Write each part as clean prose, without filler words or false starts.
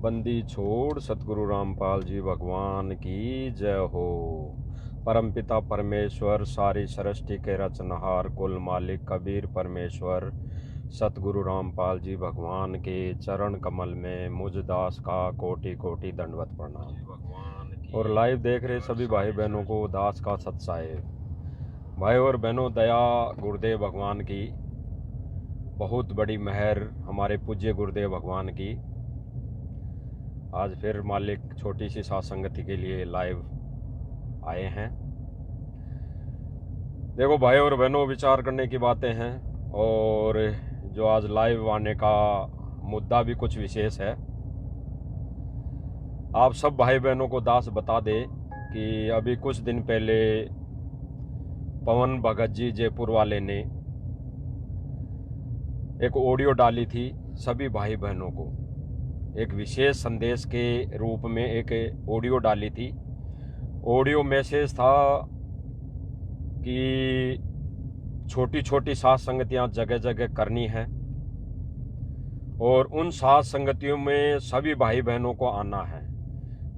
बंदी छोड़ सतगुरु रामपाल जी भगवान की जय हो। परमपिता परमेश्वर सारी सृष्टि के रचनहार कुल मालिक कबीर परमेश्वर सतगुरु रामपाल जी भगवान के चरण कमल में मुझ दास का कोटि कोटि दंडवत प्रणाम। और लाइव देख रहे सभी भाई बहनों को दास का सत्साहेब। भाई और बहनों, दया गुरुदेव भगवान की, बहुत बड़ी मेहर हमारे पूज्य गुरुदेव भगवान की। आज फिर मालिक छोटी सी साथ संगति के लिए लाइव आए हैं। देखो भाई और बहनों, विचार करने की बातें हैं और जो आज लाइव आने का मुद्दा भी कुछ विशेष है। आप सब भाई बहनों को दास बता दे कि अभी कुछ दिन पहले पवन भगत जी जयपुर वाले ने एक ऑडियो डाली थी सभी भाई बहनों को, एक विशेष संदेश के रूप में एक ऑडियो डाली थी। ऑडियो मैसेज था कि छोटी छोटी साथ संगतियां जगह जगह करनी है और उन साथ संगतियों में सभी भाई बहनों को आना है।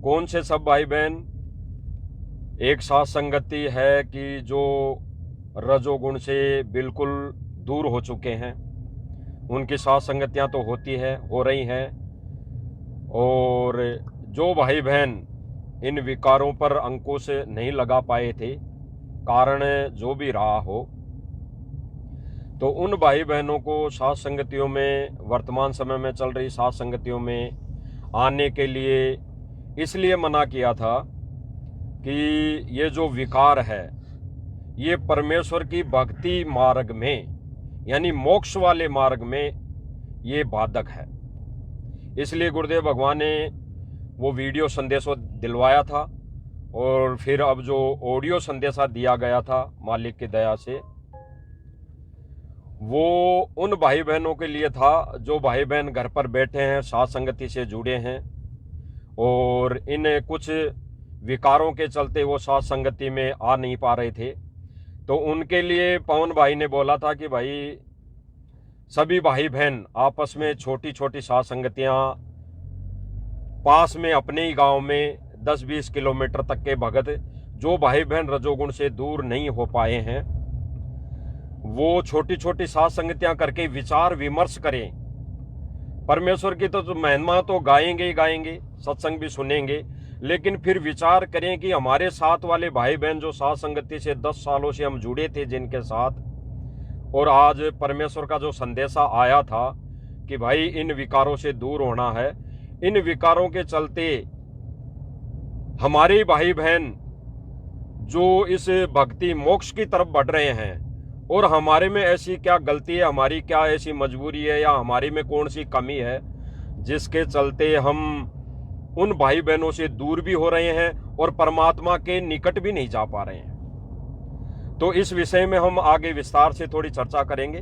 कौन से सब भाई बहन? एक साथ संगति है कि जो रजोगुण से बिल्कुल दूर हो चुके हैं, उनकी साथ संगतियां तो होती है, हो रही हैं। और जो भाई बहन इन विकारों पर अंकुश नहीं लगा पाए थे, कारण जो भी रहा हो, तो उन भाई बहनों को साथ संगतियों में, वर्तमान समय में चल रही साथ संगतियों में आने के लिए इसलिए मना किया था कि ये जो विकार है ये परमेश्वर की भक्ति मार्ग में, यानी मोक्ष वाले मार्ग में ये बाधक है। इसलिए गुरुदेव भगवान ने वो वीडियो संदेशों दिलवाया था और फिर अब जो ऑडियो संदेशा दिया गया था मालिक की दया से, वो उन भाई बहनों के लिए था जो भाई बहन घर पर बैठे हैं, साथ संगति से जुड़े हैं और इन कुछ विकारों के चलते वो साथ संगति में आ नहीं पा रहे थे। तो उनके लिए पवन भाई ने बोला था कि भाई सभी भाई बहन आपस में छोटी छोटी साथ संगतियां पास में अपने ही गांव में 10-20 किलोमीटर तक के भगत, जो भाई बहन रजोगुण से दूर नहीं हो पाए हैं, वो छोटी छोटी साथ संगतियां करके विचार विमर्श करें। परमेश्वर की तो महिमा तो गाएंगे ही गाएंगे, सत्संग भी सुनेंगे, लेकिन फिर विचार करें कि हमारे साथ वाले भाई बहन जो साथ संगति से 10 सालों से हम जुड़े थे जिनके साथ, और आज परमेश्वर का जो संदेशा आया था कि भाई इन विकारों से दूर होना है, इन विकारों के चलते हमारे भाई बहन जो इस भक्ति मोक्ष की तरफ बढ़ रहे हैं, और हमारे में ऐसी क्या गलती है, हमारी क्या ऐसी मजबूरी है, या हमारी में कौन सी कमी है जिसके चलते हम उन भाई बहनों से दूर भी हो रहे हैं और परमात्मा के निकट भी नहीं जा पा रहे हैं। तो इस विषय में हम आगे विस्तार से थोड़ी चर्चा करेंगे।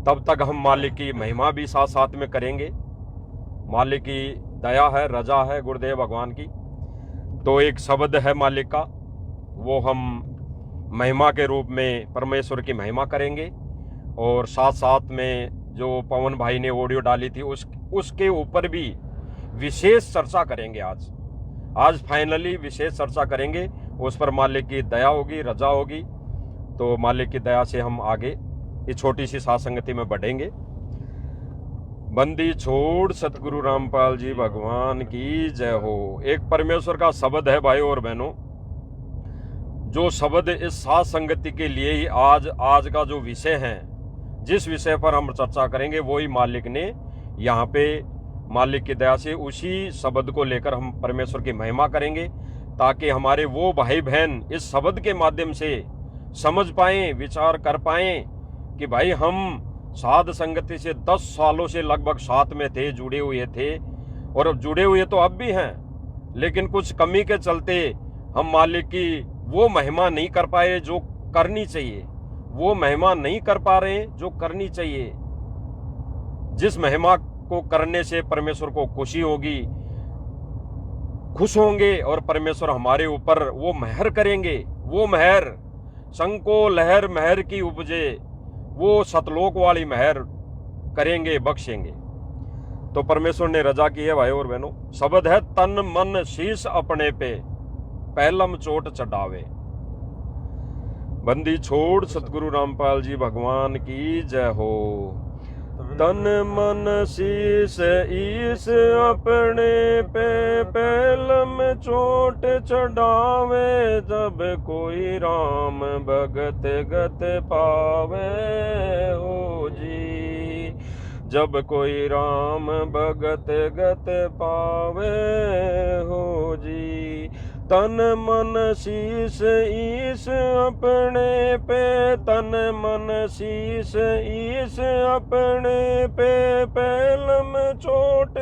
तब तक हम मालिक की महिमा भी साथ साथ में करेंगे। मालिक की दया है, रजा है गुरुदेव भगवान की। तो एक शब्द है मालिक का, वो हम महिमा के रूप में परमेश्वर की महिमा करेंगे और साथ साथ में जो पवन भाई ने ऑडियो डाली थी उसके ऊपर भी विशेष चर्चा करेंगे। आज फाइनली विशेष चर्चा करेंगे, उस पर मालिक की दया होगी, रजा होगी। तो मालिक की दया से हम आगे इस छोटी सी साथ संगति में बढ़ेंगे। बंदी छोड़ सतगुरु रामपाल जी भगवान की जय हो। एक परमेश्वर का शब्द है भाई और बहनों, जो शब्द इस साथ संगति के लिए ही आज का जो विषय है, जिस विषय पर हम चर्चा करेंगे, वही मालिक ने यहाँ पे मालिक की दया से उसी शब्द को लेकर हम परमेश्वर की महिमा करेंगे, ताकि हमारे वो भाई बहन इस शब्द के माध्यम से समझ पाएं, विचार कर पाएं कि भाई हम साध संगति से 10 सालों से लगभग साथ में थे, जुड़े हुए थे, और अब जुड़े हुए तो अब भी हैं, लेकिन कुछ कमी के चलते हम मालिक की वो महिमा नहीं कर पाए जो करनी चाहिए, वो महिमा नहीं कर पा रहे जो करनी चाहिए, जिस महिमा को करने से परमेश्वर को खुशी होगी, खुश होंगे और परमेश्वर हमारे ऊपर वो मेहर करेंगे। वो मेहर संको लहर मेहर की उपजे, वो सतलोक वाली मेहर करेंगे, बख्शेंगे। तो परमेश्वर ने रजा की है भाई और बहनों। शब्द है तन मन शीश अपने पे पहलम चोट चढ़ावे। बंदी छोड़ सतगुरु रामपाल जी भगवान की जय हो। तन मन शीस ईस अपने पे पहलम चोट चढ़ावे। जब कोई राम भगत गत पावे हो जी। जब कोई राम भगत गत पावे हो जी। तन मन शीस ईस अपने पे तन मन शीस ईस अपने पे पहलम चोट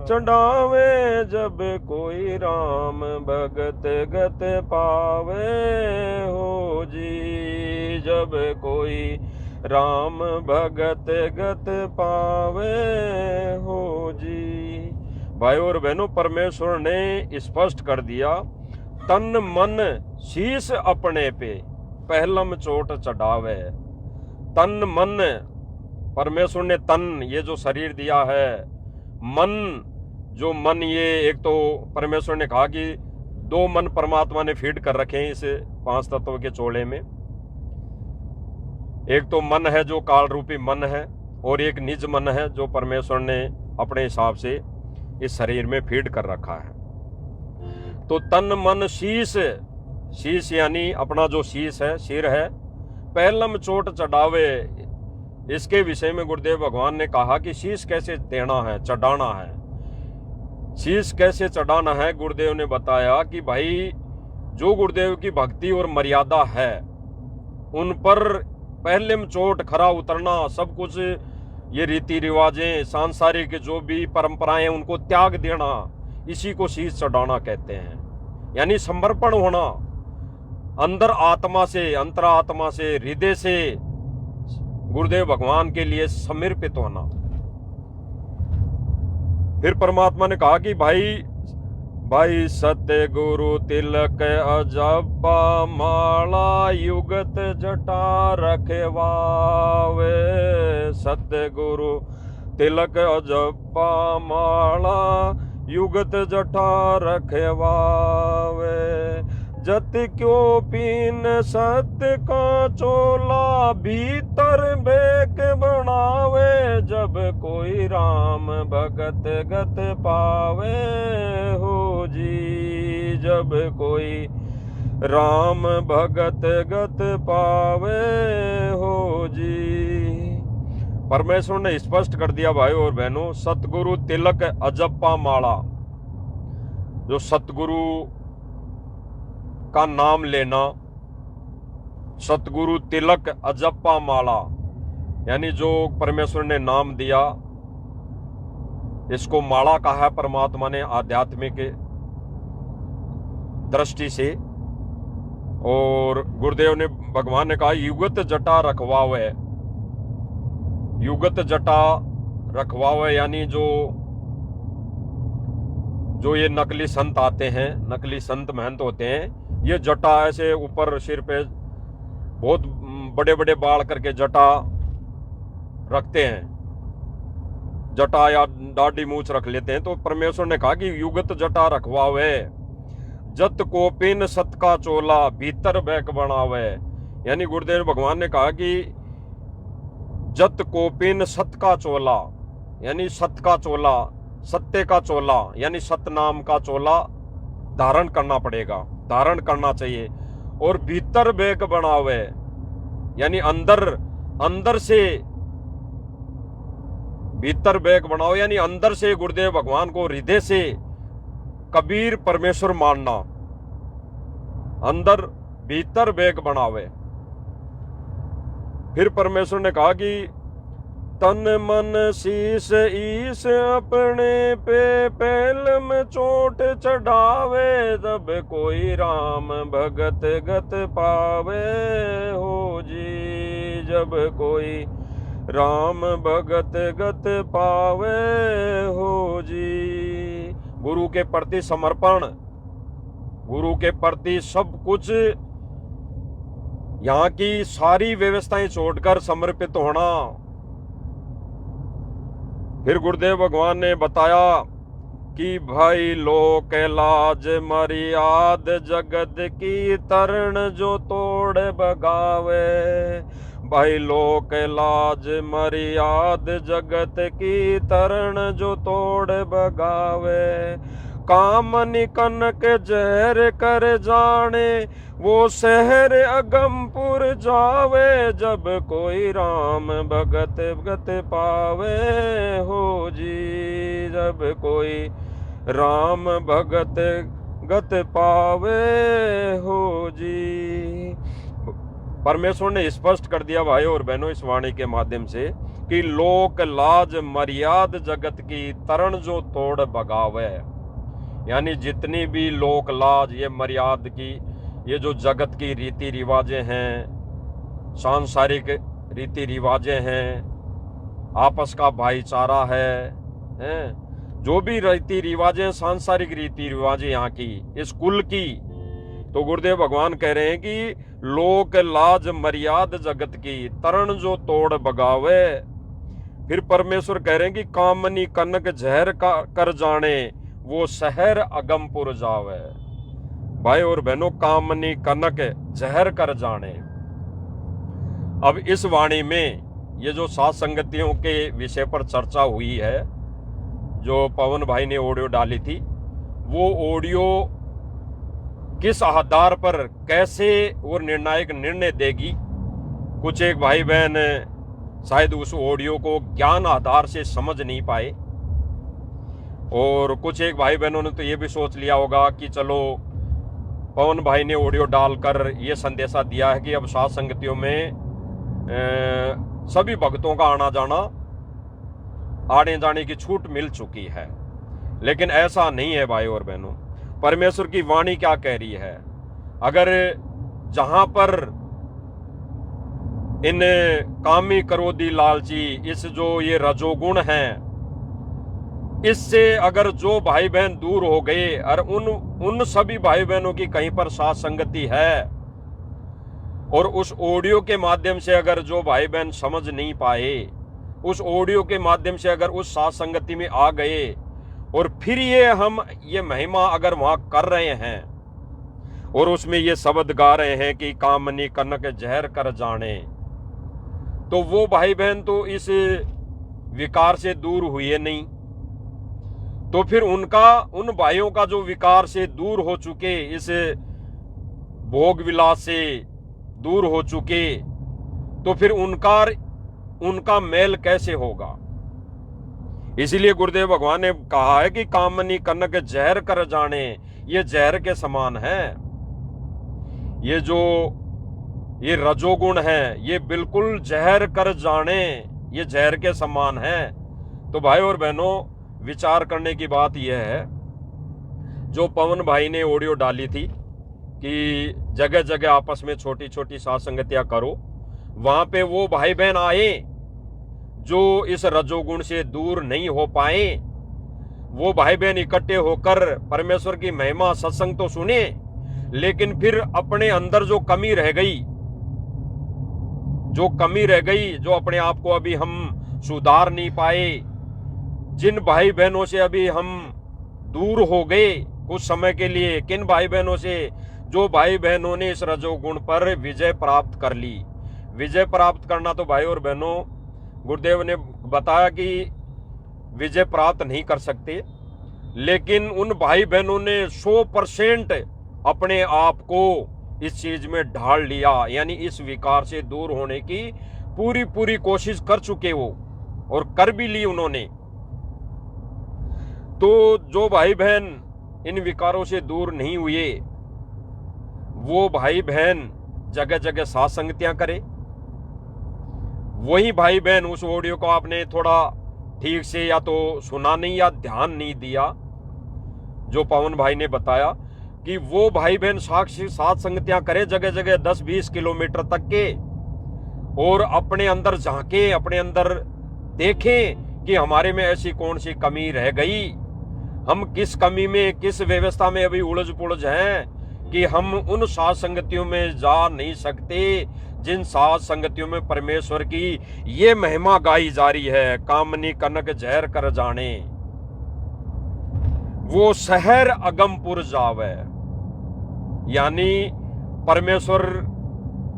चढ़ावे। जब कोई राम भगत गत पावे हो जी। जब कोई राम भगत गत पावे हो जी। भाई और बहनों, परमेश्वर ने स्पष्ट कर दिया तन मन शीश अपने पे पहलम चोट चढ़ावे। तन मन, परमेश्वर ने तन ये जो शरीर दिया है, मन जो मन ये एक तो परमेश्वर ने कहा कि 2 मन परमात्मा ने फीड कर रखे हैं इस 5 तत्वों के चोले में। एक तो मन है जो काल रूपी मन है, और एक निज मन है जो परमेश्वर ने अपने हिसाब से इस शरीर में फीड कर रखा है। तो तन मन शीश, शीश यानी अपना जो शीश है, सिर है, पहलम चोट चढ़ावे। इसके विषय में गुरुदेव भगवान ने कहा कि शीश कैसे देना है, चढ़ाना है। शीश कैसे चढ़ाना है, गुरुदेव ने बताया कि भाई जो गुरुदेव की भक्ति और मर्यादा है उन पर पहले चोट खरा उतरना, सब कुछ ये रीति रिवाजें सांसारिक जो भी परंपराएं उनको त्याग देना, इसी को शीश चढ़ाना कहते हैं। यानी समर्पण होना, अंदर आत्मा से, अंतरात्मा से, हृदय से गुरुदेव भगवान के लिए समर्पित होना। फिर परमात्मा ने कहा कि भाई सत्य गुरु तिलक अजपा माला युगत जटा रखवावे। सत्य गुरु तिलक अजपा माला युगत जटा रखवावे। जत क्यों पीन सत्य का चोला भीतर बेक बनावे। जब कोई राम भगत गत पावे हो जी। जब कोई राम भगत गत पावे हो जी। परमेश्वर ने स्पष्ट कर दिया भाई और बहनों, सतगुरु तिलक अजप्पा माला, जो सतगुरु का नाम लेना, सतगुरु तिलक अजप्पा माला, यानी जो परमेश्वर ने नाम दिया, इसको माला कहा है परमात्मा ने आध्यात्मिक दृष्टि से। और गुरुदेव ने, भगवान ने कहा युगत जटा रखवावे। युगत जटा रखवावे यानी जो ये नकली संत आते हैं, नकली संत महंत होते हैं, ये जटा ऐसे ऊपर सिर पे बहुत बड़े बड़े बाल करके जटा रखते हैं, जटा या दाढ़ी मूछ रख लेते हैं। तो परमेश्वर ने कहा कि युगत जटा रखवावे। जत कोपिन सत का चोला भीतर बैक बनावे। यानी गुरुदेव भगवान ने कहा कि जत कोपिन सत का चोला, यानी सत का चोला, सत्य का चोला, यानी सतनाम का चोला धारण करना पड़ेगा, धारण करना चाहिए। और भीतर बेक बनावे, यानी अंदर से भीतर बेक बनाओ, यानी अंदर से गुरुदेव भगवान को हृदय से कबीर परमेश्वर मानना, अंदर भीतर बेक बनावे। फिर परमेश्वर ने कहा कि तन मन शीस ईस अपने पे पहलम चोट चढ़ावे। जब कोई राम भगत गत पावे हो जी। जब कोई राम भगत गत पावे हो जी। गुरु के प्रति समर्पण, गुरु के प्रति सब कुछ, यहाँ की सारी व्यवस्थाएं छोड़कर समर्पित होना, फिर गुरुदेव भगवान ने बताया कि भाई लोक लाज मर्याद जगत की तरण जो तोड़ बगावे। भाई लोक लाज मर्याद जगत की तरण जो तोड़ बगावे। काम निकनक जहर कर जाने वो शहर अगमपुर जावे। जब कोई राम भगत भगत पावे हो जी। जब कोई राम भगत गत पावे हो जी। परमेश्वर ने स्पष्ट कर दिया भाई और बहनों इस वाणी के माध्यम से कि लोक लाज मर्याद जगत की तरण जो तोड़ बगावे। यानी जितनी भी लोक लाज ये मर्याद की ये जो जगत की रीति रिवाजें हैं, सांसारिक रीति रिवाजें हैं, आपस का भाईचारा है, जो भी रीति रिवाजें सांसारिक रीति रिवाजें यहाँ की इस कुल की, तो गुरुदेव भगवान कह रहे हैं कि लोक लाज मर्याद जगत की तरण जो तोड़ बगावे। फिर परमेश्वर कह रहे हैं कि कामनी कनक जहर कर जाने वो शहर अगमपुर जावे। भाई और बहनों कामनी कनक जहर कर जाने। अब इस वाणी में ये जो सात संगतियों के विषय पर चर्चा हुई है, जो पवन भाई ने ऑडियो डाली थी, वो ऑडियो किस आधार पर कैसे वो निर्णायक निर्णय देगी। कुछ एक भाई बहन शायद उस ऑडियो को ज्ञान आधार से समझ नहीं पाए, और कुछ एक भाई बहनों ने तो ये भी सोच लिया होगा कि चलो पवन भाई ने ऑडियो डालकर ये संदेशा दिया है कि अब सात संगतियों में सभी भक्तों का आना जाना आने जाने की छूट मिल चुकी है। लेकिन ऐसा नहीं है भाई और बहनों। परमेश्वर की वाणी क्या कह रही है, अगर जहां पर इन कामी क्रोधी लालची इस जो ये रजोगुण हैं, इससे अगर जो भाई बहन दूर हो गए और उन सभी भाई बहनों की कहीं पर साथ संगति है, और उस ऑडियो के माध्यम से अगर जो भाई बहन समझ नहीं पाए, उस ऑडियो के माध्यम से अगर उस साथ संगति में आ गए और फिर हम ये महिमा अगर वहां कर रहे हैं और उसमें ये शब्द गा रहे हैं कि कामनी कनक जहर कर जाने, तो वो भाई बहन तो इस विकार से दूर हुए नहीं। तो फिर उन भाइयों का जो विकार से दूर हो चुके, इस भोग विलास से दूर हो चुके, तो फिर उनका मेल कैसे होगा। इसीलिए गुरुदेव भगवान ने कहा है कि कामनी कनक जहर कर जाने, ये जहर के समान है। ये जो ये रजोगुण है ये बिल्कुल जहर कर जाने, ये जहर के समान है। तो भाई और बहनों विचार करने की बात यह है, जो पवन भाई ने ऑडियो डाली थी कि जगह जगह आपस में छोटी छोटी साथ संगतियां करो, वहां पे वो भाई बहन आए जो इस रजोगुण से दूर नहीं हो पाए, वो भाई बहन इकट्ठे होकर परमेश्वर की महिमा सत्संग तो सुने, लेकिन फिर अपने अंदर जो कमी रह गई, जो अपने आप को अभी हम सुधार नहीं पाए, जिन भाई बहनों से अभी हम दूर हो गए कुछ समय के लिए, किन भाई बहनों से, जो भाई बहनों ने इस रजोगुण पर विजय प्राप्त कर ली। विजय प्राप्त करना तो भाई और बहनों गुरुदेव ने बताया कि विजय प्राप्त नहीं कर सकते, लेकिन उन भाई बहनों ने 100% अपने आप को इस चीज में ढाल लिया, यानी इस विकार से दूर होने की पूरी कोशिश कर चुके वो, और कर भी ली उन्होंने। तो जो भाई बहन इन विकारों से दूर नहीं हुए, वो भाई बहन जगह जगह साथ संगतियां करे। वही भाई बहन, उस ऑडियो को आपने थोड़ा ठीक से या तो सुना नहीं या ध्यान नहीं दिया, जो पवन भाई ने बताया कि वो भाई बहन साथ संगतियां करे जगह जगह 10-20 किलोमीटर तक के, और अपने अंदर झांके, अपने अंदर देखें कि हमारे में ऐसी कौन सी कमी रह गई, हम किस कमी में, किस व्यवस्था में अभी उलझ पुलझ हैं कि हम उन साथ संगतियों में जा नहीं सकते जिन सात संगतियों में परमेश्वर की ये महिमा गाई जा रही है, कामनी कनक जहर कर जाने, वो शहर अगमपुर जावे। यानी परमेश्वर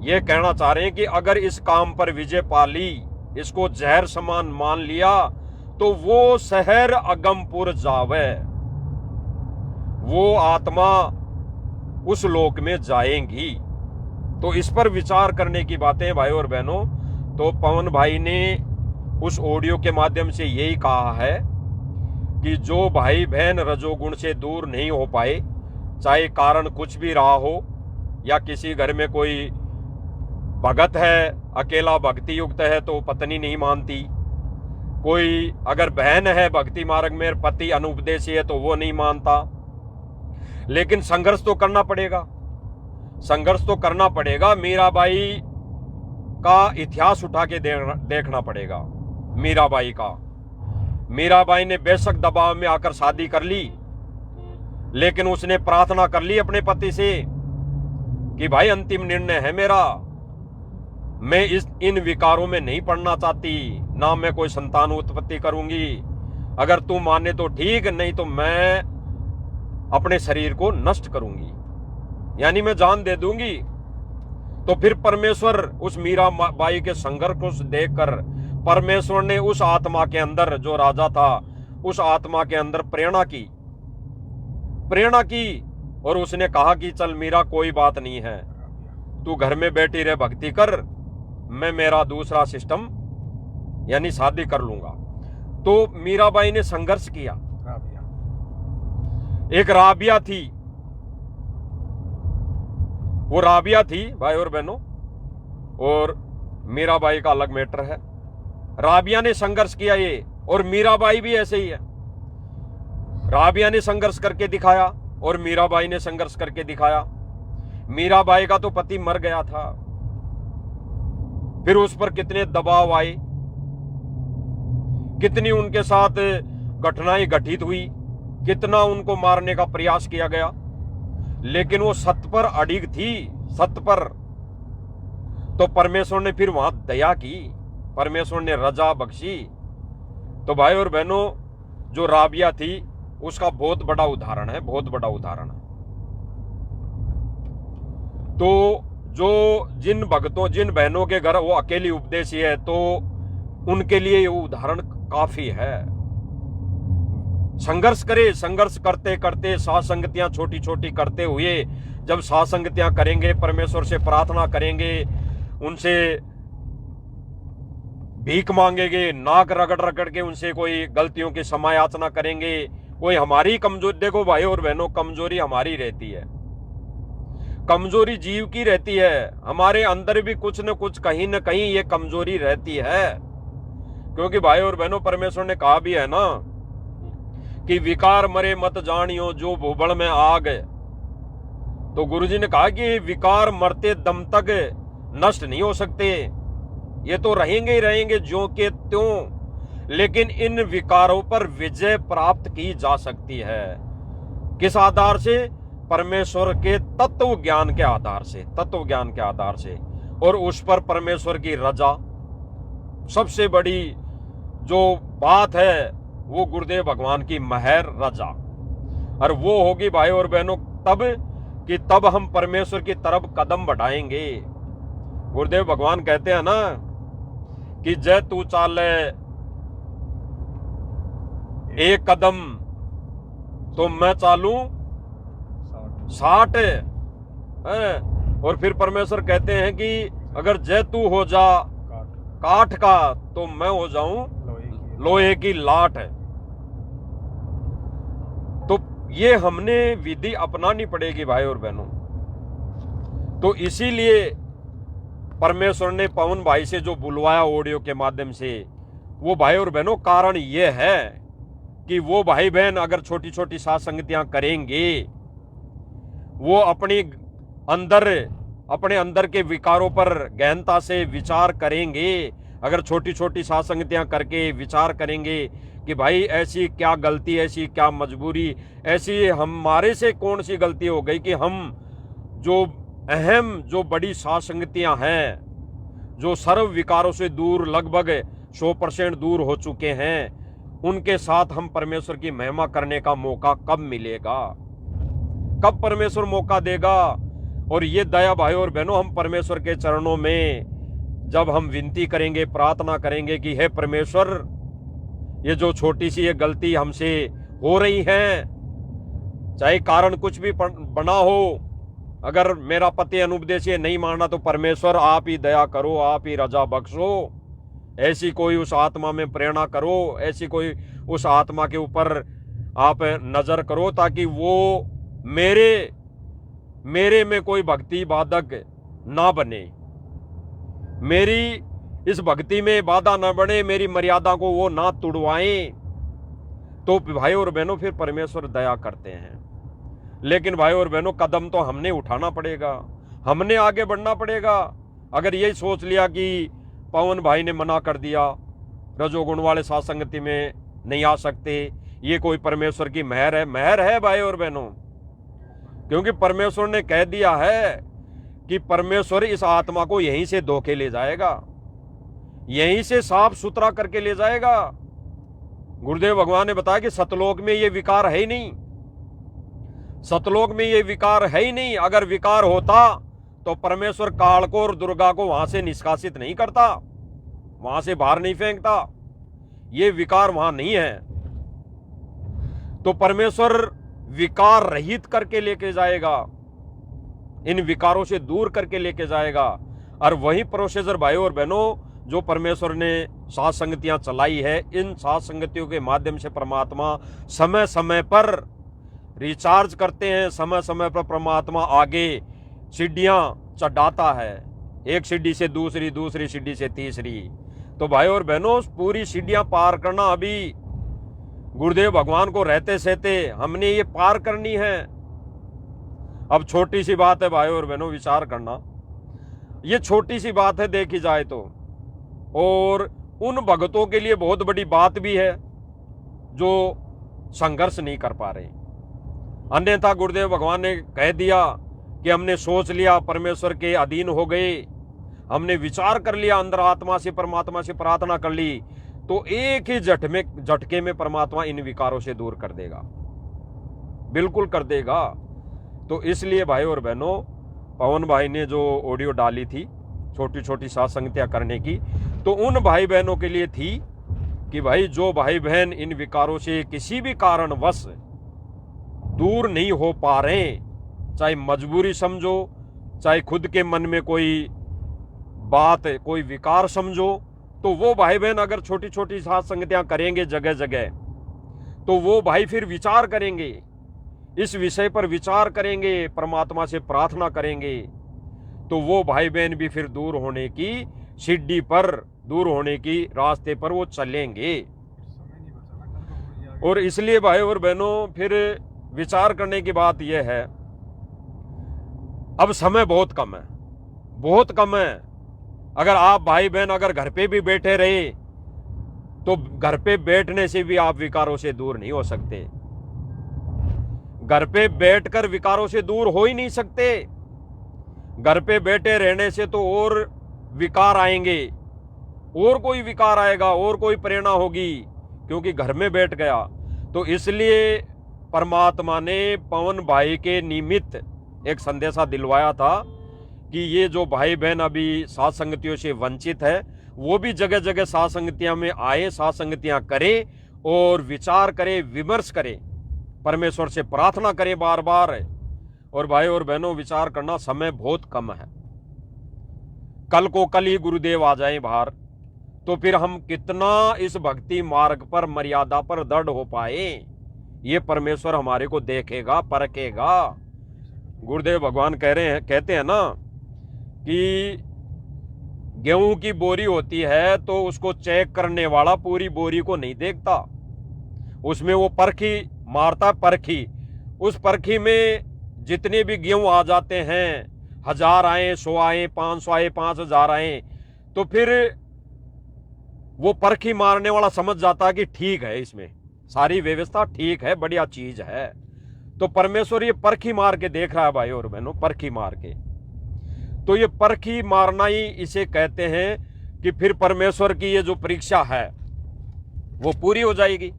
ये कहना चाह रहे हैं कि अगर इस काम पर विजय पा ली, इसको जहर समान मान लिया, तो वो शहर अगमपुर जावे, वो आत्मा उस लोक में जाएंगी। तो इस पर विचार करने की बातें भाई और बहनों। तो पवन भाई ने उस ऑडियो के माध्यम से यही कहा है कि जो भाई बहन रजोगुण से दूर नहीं हो पाए, चाहे कारण कुछ भी रहा हो, या किसी घर में कोई भगत है, अकेला भक्ति युक्त है तो पत्नी नहीं मानती, कोई अगर बहन है भक्ति मार्ग में, पति अनुपदेशी है तो वो नहीं मानता, लेकिन संघर्ष तो करना पड़ेगा, संघर्ष तो करना पड़ेगा। मीराबाई का इतिहास उठा के देखना पड़ेगा। मीराबाई का, मीराबाई ने बेशक दबाव में आकर शादी कर ली, लेकिन उसने प्रार्थना कर ली अपने पति से कि भाई अंतिम निर्णय है मेरा, मैं इन विकारों में नहीं पड़ना चाहती, ना मैं कोई संतान उत्पत्ति करूंगी, अगर तू माने तो ठीक, नहीं तो मैं अपने शरीर को नष्ट करूंगी, यानी मैं जान दे दूंगी। तो फिर परमेश्वर उस मीराबाई के संघर्ष को देखकर परमेश्वर ने उस आत्मा के अंदर, जो राजा था, उस आत्मा के अंदर प्रेरणा की और उसने कहा कि चल मीरा, कोई बात नहीं है, तू घर में बैठी रह, भक्ति कर, मैं मेरा दूसरा सिस्टम यानी शादी कर लूंगा। तो मीराबाई ने संघर्ष किया। एक राबिया थी, वो राबिया थी भाई और बहनों, और मीराबाई का अलग मैटर है। राबिया ने संघर्ष किया ये, और मीराबाई भी ऐसे ही है। राबिया ने संघर्ष करके दिखाया और मीराबाई ने संघर्ष करके दिखाया। मीराबाई का तो पति मर गया था, फिर उस पर कितने दबाव आए, कितनी उनके साथ घटनाएं घटित हुई, कितना उनको मारने का प्रयास किया गया, लेकिन वो सत्य पर अडिग थी, सत्य पर। तो परमेश्वर ने फिर वहां दया की, परमेश्वर ने रजा बख्शी। तो भाई और बहनों, जो राबिया थी उसका बहुत बड़ा उदाहरण है, बहुत बड़ा उदाहरण। तो जो जिन भक्तों, जिन बहनों के घर वो अकेली उपदेशी है, तो उनके लिए ये उदाहरण काफी है। संघर्ष करे, संघर्ष करते करते, साथ संगतियां छोटी छोटी करते हुए, जब साथ संगतियां करेंगे, परमेश्वर से प्रार्थना करेंगे, उनसे भीख मांगेंगे, नाक रगड़ रगड़ के उनसे कोई गलतियों की समायाचना करेंगे, कोई हमारी कमजोरी, देखो भाई और बहनों, कमजोरी हमारी रहती है, कमजोरी जीव की रहती है, हमारे अंदर भी कुछ न कुछ कहीं न कहीं ये कमजोरी रहती है। क्योंकि भाई और बहनों, परमेश्वर ने कहा भी है ना कि विकार मरे मत जानियो जो भूबड़ में आग। तो गुरुजी ने कहा कि विकार मरते दम तक नष्ट नहीं हो सकते, ये तो रहेंगे ही रहेंगे ज्यों के त्यों, लेकिन इन विकारों पर विजय प्राप्त की जा सकती है। किस आधार से? परमेश्वर के तत्व ज्ञान के आधार से, तत्व ज्ञान के आधार से। और उस पर परमेश्वर की रजा, सबसे बड़ी जो बात है वो गुरुदेव भगवान की महर रजा, और वो होगी भाई और बहनों तब कि तब हम परमेश्वर की तरफ कदम बढ़ाएंगे। गुरुदेव भगवान कहते हैं ना कि जय तू चाले एक कदम तो मैं चालू 60। और फिर परमेश्वर कहते हैं कि अगर जय तू हो जा काठ का तो मैं हो जाऊं लोहे की लाट। तो ये हमने विधि अपनानी पड़ेगी भाई और बहनों। तो इसीलिए परमेश्वर ने पवन भाई से जो बुलवाया ऑडियो के माध्यम से, वो भाई और बहनों कारण ये है कि वो भाई बहन अगर छोटी छोटी साथ संगतियां करेंगे, वो अपने अंदर के विकारों पर गहनता से विचार करेंगे, अगर छोटी छोटी साथ संगतियां करके विचार करेंगे कि भाई ऐसी क्या गलती, ऐसी क्या मजबूरी, ऐसी हमारे से कौन सी गलती हो गई कि हम जो अहम जो बड़ी साथ संगतियां हैं जो सर्व विकारों से दूर लगभग 100% दूर हो चुके हैं, उनके साथ हम परमेश्वर की महिमा करने का मौका कब मिलेगा? कब परमेश्वर मौका देगा? और ये दया भाई और बहनों, हम परमेश्वर के चरणों में जब हम विनती करेंगे, प्रार्थना करेंगे कि हे परमेश्वर, ये जो छोटी सी ये गलती हमसे हो रही है, चाहे कारण कुछ भी बना हो, अगर मेरा पति अनुपदेश ये नहीं माना तो परमेश्वर आप ही दया करो, आप ही रजा बख्शो, ऐसी कोई उस आत्मा में प्रेरणा करो, ऐसी कोई उस आत्मा के ऊपर आप नजर करो, ताकि वो मेरे में कोई भक्ति बाधक ना बने, मेरी इस भक्ति में बाधा ना बने, मेरी मर्यादा को वो ना तुड़वाएं। तो भाई और बहनों, फिर परमेश्वर दया करते हैं। लेकिन भाई और बहनों, कदम तो हमने उठाना पड़ेगा, हमने आगे बढ़ना पड़ेगा। अगर यही सोच लिया कि पवन भाई ने मना कर दिया, रजोगुण वाले साथ संगति में नहीं आ सकते, ये कोई परमेश्वर की मेहर है भाई और बहनों, क्योंकि परमेश्वर ने कह दिया है कि परमेश्वर इस आत्मा को यहीं से धोके ले जाएगा, यहीं से साफ सुथरा करके ले जाएगा। गुरुदेव भगवान ने बताया कि सतलोक में ये विकार है ही नहीं, सतलोक में ये विकार है ही नहीं। अगर विकार होता तो परमेश्वर काल को और दुर्गा को वहां से निष्कासित नहीं करता, वहां से बाहर नहीं फेंकता, ये विकार वहां नहीं है। तो परमेश्वर विकार रहित करके लेके जाएगा, इन विकारों से दूर करके लेके जाएगा। और वही प्रोसीजर भाई और बहनों, जो परमेश्वर ने सात संगतियां चलाई है, इन सात संगतियों के माध्यम से परमात्मा समय समय पर रिचार्ज करते हैं, समय समय पर परमात्मा आगे सीढ़ियां चढ़ाता है, एक सीढ़ी से दूसरी, दूसरी सीढ़ी से तीसरी। तो भाई और बहनों, पूरी सीढ़ियां पार करना अभी गुरुदेव भगवान को रहते सहते हमने ये पार करनी है। अब छोटी सी बात है भाई और बहनों, विचार करना, ये छोटी सी बात है देखी जाए तो, और उन भक्तों के लिए बहुत बड़ी बात भी है जो संघर्ष नहीं कर पा रहे। अन्यथा गुरुदेव भगवान ने कह दिया कि हमने सोच लिया, परमेश्वर के अधीन हो गए, हमने विचार कर लिया, अंदर आत्मा से परमात्मा से प्रार्थना कर ली, तो एक ही झटके में परमात्मा इन विकारों से दूर कर देगा, बिल्कुल कर देगा। तो इसलिए भाई और बहनों, पवन भाई ने जो ऑडियो डाली थी छोटी छोटी सात संगतियां करने की, तो उन भाई बहनों के लिए थी कि भाई जो भाई बहन इन विकारों से किसी भी कारणवश दूर नहीं हो पा रहे, चाहे मजबूरी समझो, चाहे खुद के मन में कोई बात, कोई विकार समझो, तो वो भाई बहन अगर छोटी छोटी सात संगतियां करेंगे जगह जगह, तो वो भाई फिर विचार करेंगे, इस विषय पर विचार करेंगे, परमात्मा से प्रार्थना करेंगे, तो वो भाई बहन भी फिर दूर होने की सीढ़ी पर, दूर होने की रास्ते पर वो चलेंगे। और इसलिए भाई और बहनों, फिर विचार करने की बात यह है, अब समय बहुत कम है, बहुत कम है। अगर आप भाई बहन अगर घर पे भी बैठे रहे, तो घर पे बैठने से भी आप विकारों से दूर नहीं हो सकते, घर पे बैठकर विकारों से दूर हो ही नहीं सकते। घर पे बैठे रहने से तो और विकार आएंगे, और कोई विकार आएगा, और कोई प्रेरणा होगी, क्योंकि घर में बैठ गया। तो इसलिए परमात्मा ने पवन भाई के निमित्त एक संदेशा दिलवाया था कि ये जो भाई बहन अभी सात संगतियों से वंचित है, वो भी जगह जगह सात संगतियां में आए, सात संगतियां करें और विचार करें, विमर्श करें, परमेश्वर से प्रार्थना करें बार बार। और भाई और बहनों, विचार करना, समय बहुत कम है, कल को कल ही गुरुदेव आ जाएं बाहर, तो फिर हम कितना इस भक्ति मार्ग पर, मर्यादा पर दृढ़ हो पाए, ये परमेश्वर हमारे को देखेगा, परखेगा। गुरुदेव भगवान कहते हैं ना कि गेहूं की बोरी होती है तो उसको चेक करने वाला पूरी बोरी को नहीं देखता, उसमें वो परखी मारता, परखी, उस परखी में जितने भी गेहूं आ जाते हैं, 1000 आए, 100 आए, 500 आए, 5000 आए, तो फिर वो परखी मारने वाला समझ जाता है कि ठीक है, इसमें सारी व्यवस्था ठीक है, बढ़िया चीज है। तो परमेश्वर ये परखी मार के देख रहा है भाई और बहनों, परखी मार के। तो ये परखी मारना ही इसे कहते हैं कि फिर परमेश्वर की ये जो परीक्षा है वो पूरी हो जाएगी।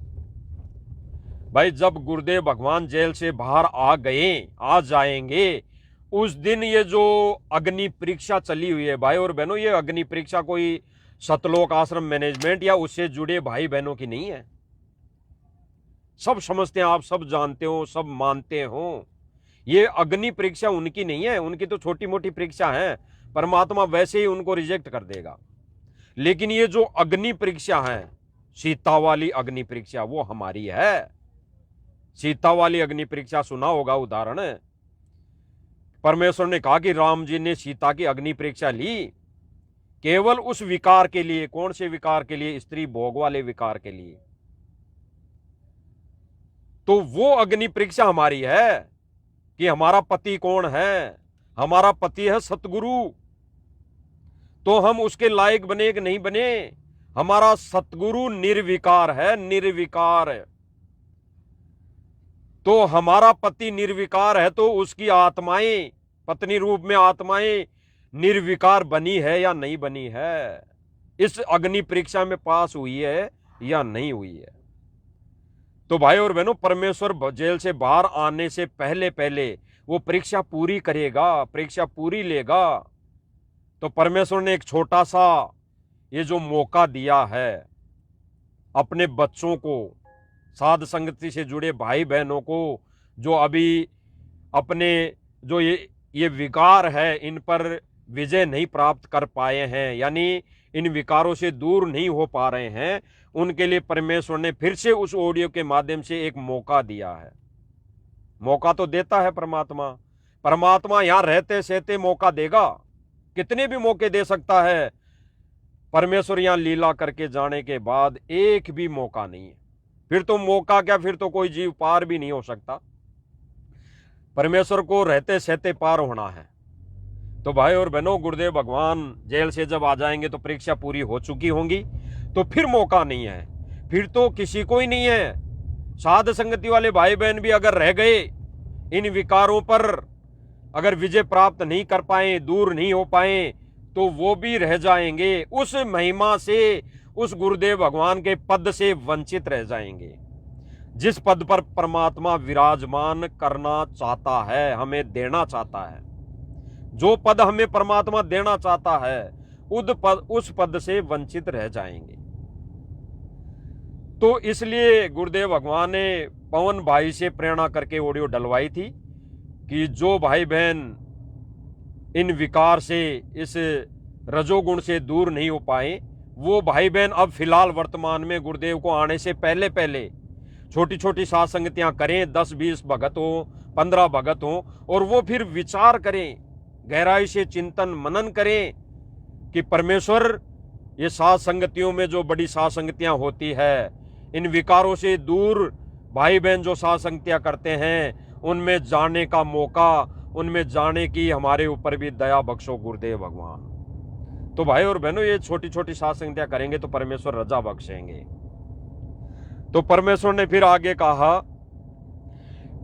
भाई जब गुरुदेव भगवान जेल से बाहर आ जाएंगे, उस दिन ये जो अग्नि परीक्षा चली हुई है भाई और बहनों, ये अग्नि परीक्षा कोई सतलोक आश्रम मैनेजमेंट या उससे जुड़े भाई बहनों की नहीं है। सब समझते हैं, आप सब जानते हो, सब मानते हो, ये अग्नि परीक्षा उनकी नहीं है। उनकी तो छोटी मोटी परीक्षा है, परमात्मा वैसे ही उनको रिजेक्ट कर देगा। लेकिन ये जो अग्नि परीक्षा है, सीता वाली अग्नि परीक्षा, वो हमारी है। सीता वाली अग्नि परीक्षा सुना होगा उदाहरण। परमेश्वर ने कहा कि राम जी ने सीता की अग्नि परीक्षा ली केवल उस विकार के लिए। कौन से विकार के लिए? स्त्री भोग वाले विकार के लिए। तो वो अग्नि परीक्षा हमारी है कि हमारा पति कौन है। हमारा पति है सतगुरु, तो हम उसके लायक बने कि नहीं बने। हमारा सतगुरु निर्विकार है, निर्विकार। तो हमारा पति निर्विकार है, तो उसकी आत्माएं, पत्नी रूप में आत्माएं निर्विकार बनी है या नहीं बनी है, इस अग्नि परीक्षा में पास हुई है या नहीं हुई है। तो भाई और बहनों, परमेश्वर जेल से बाहर आने से पहले पहले वो परीक्षा पूरी करेगा, परीक्षा पूरी लेगा। तो परमेश्वर ने एक छोटा सा ये जो मौका दिया है अपने बच्चों को, साध संगति से जुड़े भाई बहनों को, जो अभी अपने जो ये विकार है इन पर विजय नहीं प्राप्त कर पाए हैं, यानी इन विकारों से दूर नहीं हो पा रहे हैं, उनके लिए परमेश्वर ने फिर से उस ऑडियो के माध्यम से एक मौका दिया है। मौका तो देता है परमात्मा। परमात्मा यहां रहते सहते मौका देगा, कितने भी मौके दे सकता है। परमेश्वर यहां लीला करके जाने के बाद एक भी मौका नहीं है। फिर तो मौका क्या, फिर तो कोई जीव पार भी नहीं हो सकता। परमेश्वर को रहते सहते पार होना है। तो भाई और बहनों, गुरुदेव भगवान जेल से जब आ जाएंगे तो परीक्षा पूरी हो चुकी होंगी, तो फिर मौका नहीं है, फिर तो किसी को ही नहीं है। साध संगति वाले भाई बहन भी अगर रह गए, इन विकारों पर अगर विजय प्राप्त नहीं कर पाए, दूर नहीं हो पाए, तो वो भी रह जाएंगे, उस महिमा से, उस गुरुदेव भगवान के पद से वंचित रह जाएंगे, जिस पद पर परमात्मा विराजमान करना चाहता है, हमें देना चाहता है। जो पद हमें परमात्मा देना चाहता है, उस पद से वंचित रह जाएंगे। तो इसलिए गुरुदेव भगवान ने पवन भाई से प्रेरणा करके ऑडियो डलवाई थी कि जो भाई बहन इन विकार से, इस रजोगुण से दूर नहीं हो पाए, वो भाई बहन अब फिलहाल वर्तमान में गुरुदेव को आने से पहले पहले छोटी छोटी साध संगतियां करें, 10-20 भगत हो, 15 भगत हो, और वो फिर विचार करें, गहराई से चिंतन मनन करें कि परमेश्वर, ये साध संगतियों में जो बड़ी साध संगतियां होती है, इन विकारों से दूर भाई बहन जो साध संगतियां करते हैं, उनमें जाने का मौका, उनमें जाने की हमारे ऊपर भी दया बख्शो गुरुदेव भगवान। तो भाई और बहनों, ये छोटी छोटी साध संगतियां करेंगे तो परमेश्वर रजा बख्शेंगे। तो परमेश्वर ने फिर आगे कहा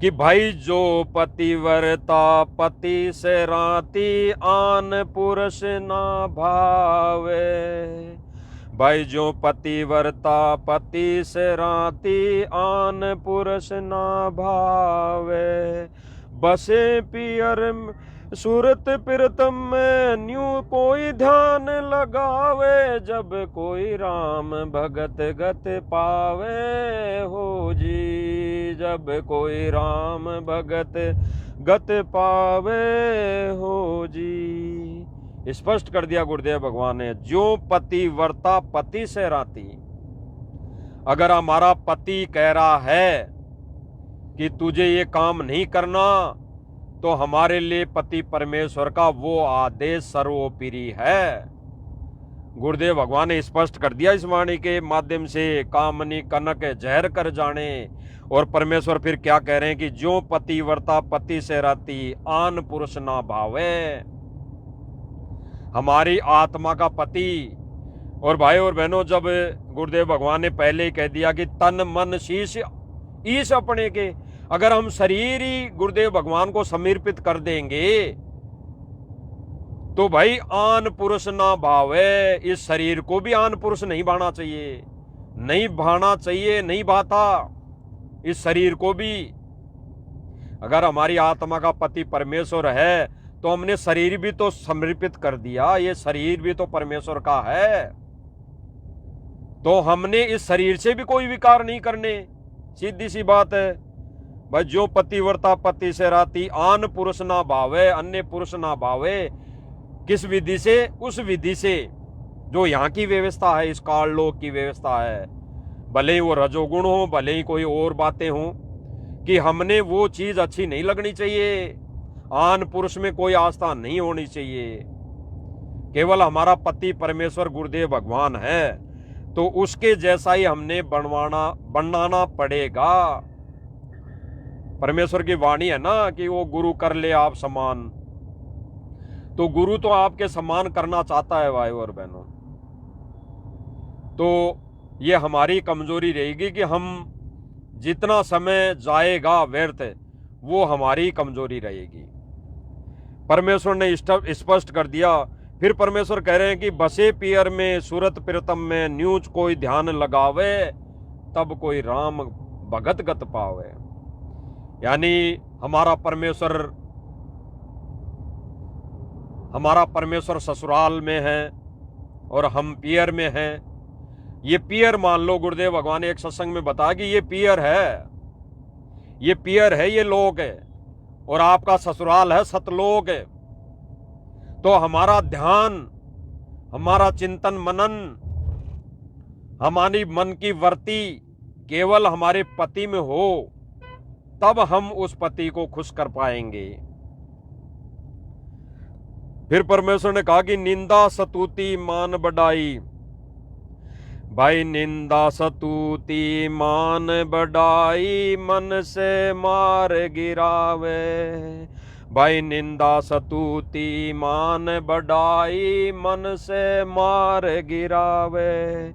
कि भाई जो पतिव्रता पति से राती, आन पुरुष ना भावे। भाई जो पतिव्रता पति से राती, आन पुरुष ना भावे। बसे पियर सूरत प्रीतम में, न्यू कोई ध्यान लगावे। जब कोई राम भगत गत पावे हो जी, जब कोई राम भगत गत पावे हो जी। स्पष्ट कर दिया गुरुदेव भगवान ने, जो पतिव्रता पति से राती। अगर हमारा पति कह रहा है कि तुझे ये काम नहीं करना, तो हमारे लिए पति परमेश्वर का वो आदेश सर्वोपरि है। गुरुदेव भगवान ने स्पष्ट कर दिया इस वाणी के माध्यम से, कामनी कनक जहर कर जाने। और परमेश्वर फिर क्या कह रहे हैं कि जो पतिव्रता पति से रहती, आन पुरुष ना भावे। हमारी आत्मा का पति। और भाई और बहनों, जब गुरुदेव भगवान ने पहले ही कह दिया कि तन मन शीश ईश अपने के, अगर हम शरीर ही गुरुदेव भगवान को समर्पित कर देंगे, तो भाई आन पुरुष ना भावे, इस शरीर को भी आन पुरुष नहीं भाना चाहिए, नहीं भाना चाहिए, नहीं भाता इस शरीर को भी। अगर हमारी आत्मा का पति परमेश्वर है तो हमने शरीर भी तो समर्पित कर दिया, ये शरीर भी तो परमेश्वर का है, तो हमने इस शरीर से भी कोई विकार नहीं करने। सीधी सी बात है भाई, जो पतिव्रता पति से रहती, आन पुरुष ना भावे, अन्य पुरुष ना भावे। किस विधि से? उस विधि से जो यहाँ की व्यवस्था है, इस काल लोक की व्यवस्था है, भले ही वो रजोगुण हो, भले ही कोई और बातें हों, कि हमने वो चीज अच्छी नहीं लगनी चाहिए। आन पुरुष में कोई आस्था नहीं होनी चाहिए, केवल हमारा पति परमेश्वर गुरुदेव भगवान है, तो उसके जैसा ही हमने बनाना पड़ेगा। परमेश्वर की वाणी है ना कि वो गुरु कर ले आप समान, तो गुरु तो आपके समान करना चाहता है भाई और बहनों। तो ये हमारी कमजोरी रहेगी कि हम जितना समय जाएगा व्यर्थ, वो हमारी कमजोरी रहेगी। परमेश्वर ने स्पष्ट कर दिया। फिर परमेश्वर कह रहे हैं कि बसे पियर में सूरत प्रीतम में न्यूज कोई ध्यान लगावे, तब कोई राम भगत गत पावे। यानी हमारा परमेश्वर ससुराल में है और हम पियर में हैं। ये पियर मान लो, गुरुदेव भगवान ने एक सत्संग में बताया कि ये पियर है, ये लोक है, और आपका ससुराल है सतलोक है। तो हमारा ध्यान, हमारा चिंतन मनन, हमारी मन की वृत्ति केवल हमारे पति में हो, तब हम उस पति को खुश कर पाएंगे। फिर परमेश्वर ने कहा कि निंदा सतुति मान बढ़ाई। भाई निंदा सतुति मान बढ़ाई, मन से मार गिरावे। भाई निंदा सतुति मान बढ़ाई, मन से मार गिरावे।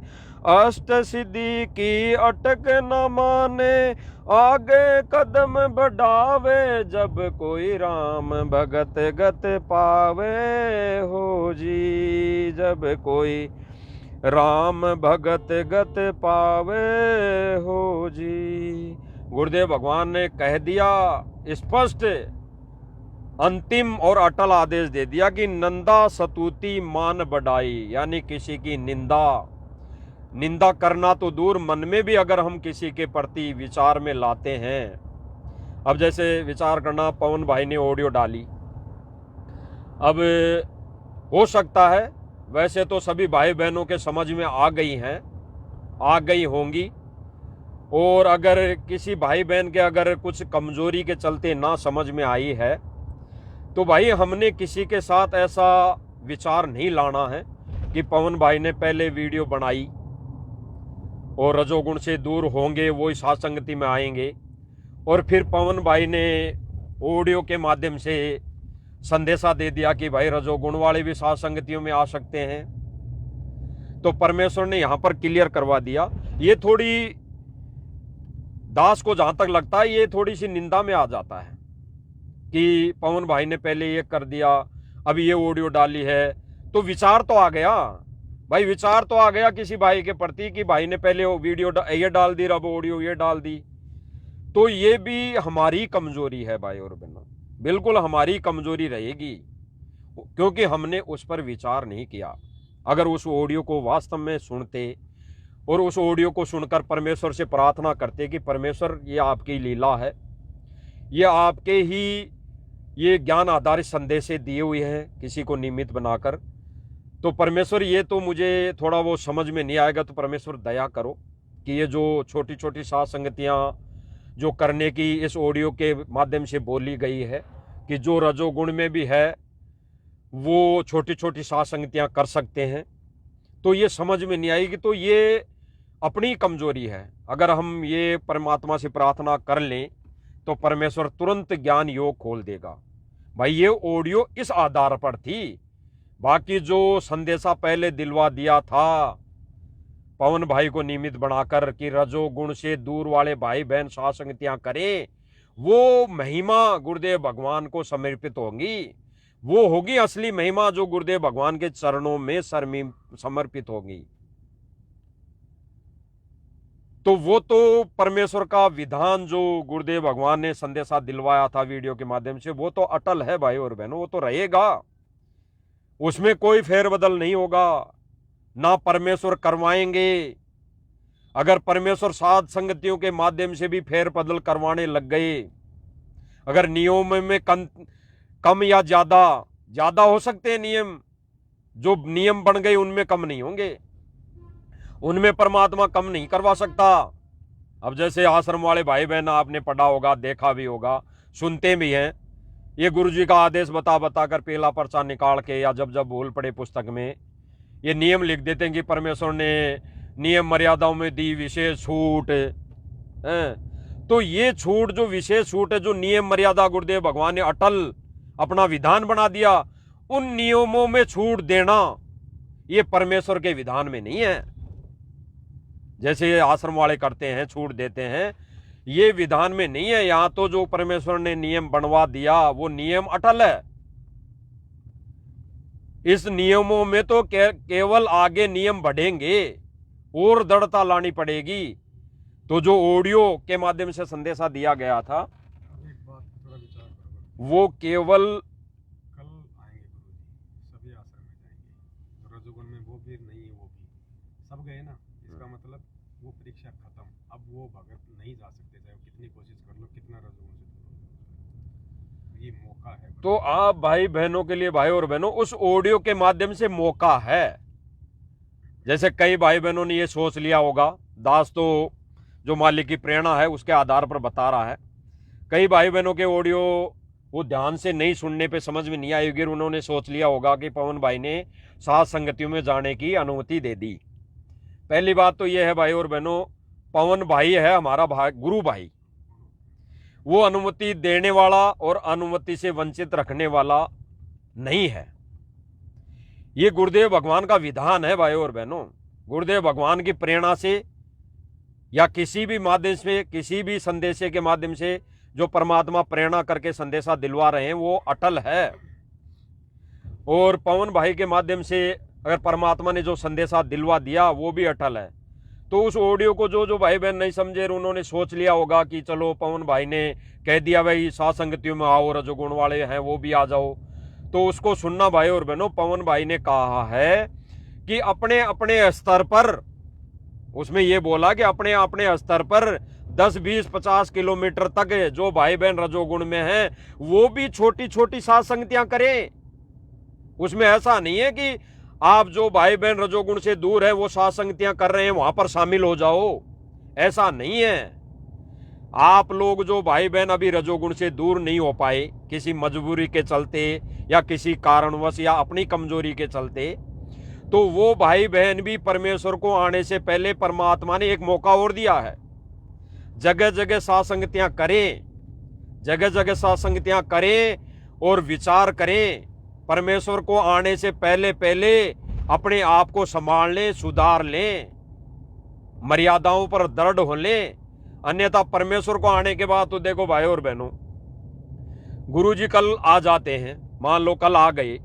अष्ट सिद्धि की अटक न माने, आगे कदम बढ़ावे। जब कोई राम भगत गत पावे हो जी, जब कोई राम भगत गत पावे हो जी। गुरुदेव भगवान ने कह दिया स्पष्ट, अंतिम और अटल आदेश दे दिया कि नंदा सतुति मान बढ़ाई। यानी किसी की निंदा करना तो दूर, मन में भी अगर हम किसी के प्रति विचार में लाते हैं। अब जैसे विचार करना, पवन भाई ने ऑडियो डाली, अब हो सकता है वैसे तो सभी भाई बहनों के समझ में आ गई होंगी, और अगर किसी भाई बहन के अगर कुछ कमजोरी के चलते ना समझ में आई है, तो भाई हमने किसी के साथ ऐसा विचार नहीं लाना है कि पवन भाई ने पहले वीडियो बनाई और रजोगुण से दूर होंगे, वो इस सत्संगति में आएंगे, और फिर पवन भाई ने ऑडियो के माध्यम से संदेशा दे दिया कि भाई रजोगुण वाले भी सत्संगतियों में आ सकते हैं। तो परमेश्वर ने यहां पर क्लियर करवा दिया। ये थोड़ी दास को जहां तक लगता है, ये थोड़ी सी निंदा में आ जाता है कि पवन भाई ने पहले ये कर दिया, अभी ये ऑडियो डाली है, तो विचार तो आ गया भाई, विचार तो आ गया किसी भाई के प्रति कि भाई ने पहले वो वीडियो ये डाल दी, अब ऑडियो ये डाल दी। तो ये भी हमारी कमजोरी है भाई और बहनों, बिल्कुल हमारी कमजोरी रहेगी, क्योंकि हमने उस पर विचार नहीं किया। अगर उस ऑडियो को वास्तव में सुनते और उस ऑडियो को सुनकर परमेश्वर से प्रार्थना करते कि परमेश्वर ये आपकी लीला है, ये आपके ही ये ज्ञान आधारित संदेश दिए हुए हैं किसी को निमित्त बनाकर, तो परमेश्वर ये तो मुझे थोड़ा वो समझ में नहीं आएगा, तो परमेश्वर दया करो कि ये जो छोटी छोटी साथ संगतियाँ जो करने की इस ऑडियो के माध्यम से बोली गई है कि जो रजोगुण में भी है वो छोटी छोटी साथ संगतियाँ कर सकते हैं, तो ये समझ में नहीं आएगी, तो ये अपनी कमजोरी है। अगर हम ये परमात्मा से प्रार्थना कर लें तो परमेश्वर तुरंत ज्ञान योग खोल देगा। भाई ये ऑडियो इस आधार पर थी, बाकी जो संदेशा पहले दिलवा दिया था पवन भाई को निमित्त बनाकर कि रजोगुण से दूर वाले भाई बहन साथ संगतियां करें, वो महिमा गुरुदेव भगवान को समर्पित होंगी, वो होगी असली महिमा जो गुरुदेव भगवान के चरणों में समर्पित होगी। तो वो तो परमेश्वर का विधान जो गुरुदेव भगवान ने संदेशा दिलवाया था वीडियो के माध्यम से, वो तो अटल है भाई और बहनों, वो तो रहेगा, उसमें कोई फेरबदल नहीं होगा, ना परमेश्वर करवाएंगे। अगर परमेश्वर साध संगतियों के माध्यम से भी फेरबदल करवाने लग गए, अगर नियमों में कम या ज्यादा ज्यादा हो सकते हैं नियम, जो नियम बन गए उनमें कम नहीं होंगे, उनमें परमात्मा कम नहीं करवा सकता। अब जैसे आश्रम वाले भाई बहन आपने पढ़ा होगा, देखा भी होगा, सुनते भी हैं, ये गुरु जी का आदेश बता बता कर पहला पर्चा निकाल के या जब जब भूल पड़े पुस्तक में ये नियम लिख देते हैं कि परमेश्वर ने नियम मर्यादाओं में दी विशेष छूट है। तो ये छूट, जो विशेष छूट है, जो नियम मर्यादा गुरुदेव भगवान ने अटल अपना विधान बना दिया, उन नियमों में छूट देना ये परमेश्वर के विधान में नहीं है। जैसे ये आश्रम वाले करते हैं, छूट देते हैं, ये विधान में नहीं है। यहां तो जो परमेश्वर ने नियम बनवा दिया वो नियम अटल है। इस नियमों में तो केवल आगे नियम बढ़ेंगे और दृढ़ता लानी पड़ेगी। तो जो ऑडियो के माध्यम से संदेशा दिया गया था, एक बात थोड़ा विचार करो। वो केवल कल आएंगे गुरु जी, सभी आश्रम में जाएंगे, जो रजोगुण में वो भी नहीं है, वो भी सब गए ना, इसका मतलब वो परीक्षा खत्म। अब वो भगत नहीं जा सकते, चाहे कितनी कोशिश कर लो, कितना रजोगुण से दूर हो। ये मौका है तो आप भाई बहनों के लिए, भाई और बहनों, उस ऑडियो के माध्यम से मौका है। जैसे कई भाई बहनों ने ये सोच लिया होगा, दास तो जो मालिक की प्रेरणा है उसके आधार पर बता रहा है, कई भाई बहनों के ऑडियो वो ध्यान से नहीं सुनने पे समझ में नहीं आएगी, उन्होंने सोच लिया होगा कि पवन भाई ने साथ संगतियों में जाने की अनुमति दे दी। पहली बात तो यह है भाई और बहनों, पवन भाई है हमारा भाई, गुरु भाई, वो अनुमति देने वाला और अनुमति से वंचित रखने वाला नहीं है। ये गुरुदेव भगवान का विधान है भाई और बहनों। गुरुदेव भगवान की प्रेरणा से या किसी भी माध्यम से, किसी भी संदेशे के माध्यम से जो परमात्मा प्रेरणा करके संदेशा दिलवा रहे हैं वो अटल है। और पवन भाई के माध्यम से अगर परमात्मा ने जो संदेशा दिलवा दिया वो भी अटल है। तो उस ऑडियो को जो जो भाई बहन नहीं समझे, उन्होंने सोच लिया होगा कि चलो पवन भाई ने कह दिया भाई सात संगतियों में आओ, रजोगुण वाले हैं वो भी आ जाओ, तो उसको सुनना भाई और बहनों। पवन भाई ने कहा है कि अपने अपने स्तर पर, उसमें ये बोला कि अपने अपने स्तर पर 10, 20, 50 किलोमीटर तक जो भाई बहन रजोगुण में हैं वो भी छोटी छोटी सात संगतियां करें। उसमें ऐसा नहीं है कि आप जो भाई बहन रजोगुण से दूर है वो सात संगतियां कर रहे हैं वहां पर शामिल हो जाओ, ऐसा नहीं है। आप लोग जो भाई बहन अभी रजोगुण से दूर नहीं हो पाए, किसी मजबूरी के चलते या किसी कारणवश या अपनी कमजोरी के चलते, तो वो भाई बहन भी परमेश्वर को आने से पहले परमात्मा ने एक मौका और दिया है। जगह जगह सात संगतियां करें, जगह जगह सात संगतियां करें और विचार करें, परमेश्वर को आने से पहले पहले अपने आप को संभाल लें, सुधार लें, मर्यादाओं पर दृढ़ हो लें। अन्यथा परमेश्वर को आने के बाद तो देखो भाई और बहनों, गुरु जी कल आ जाते हैं, मान लो कल आ गए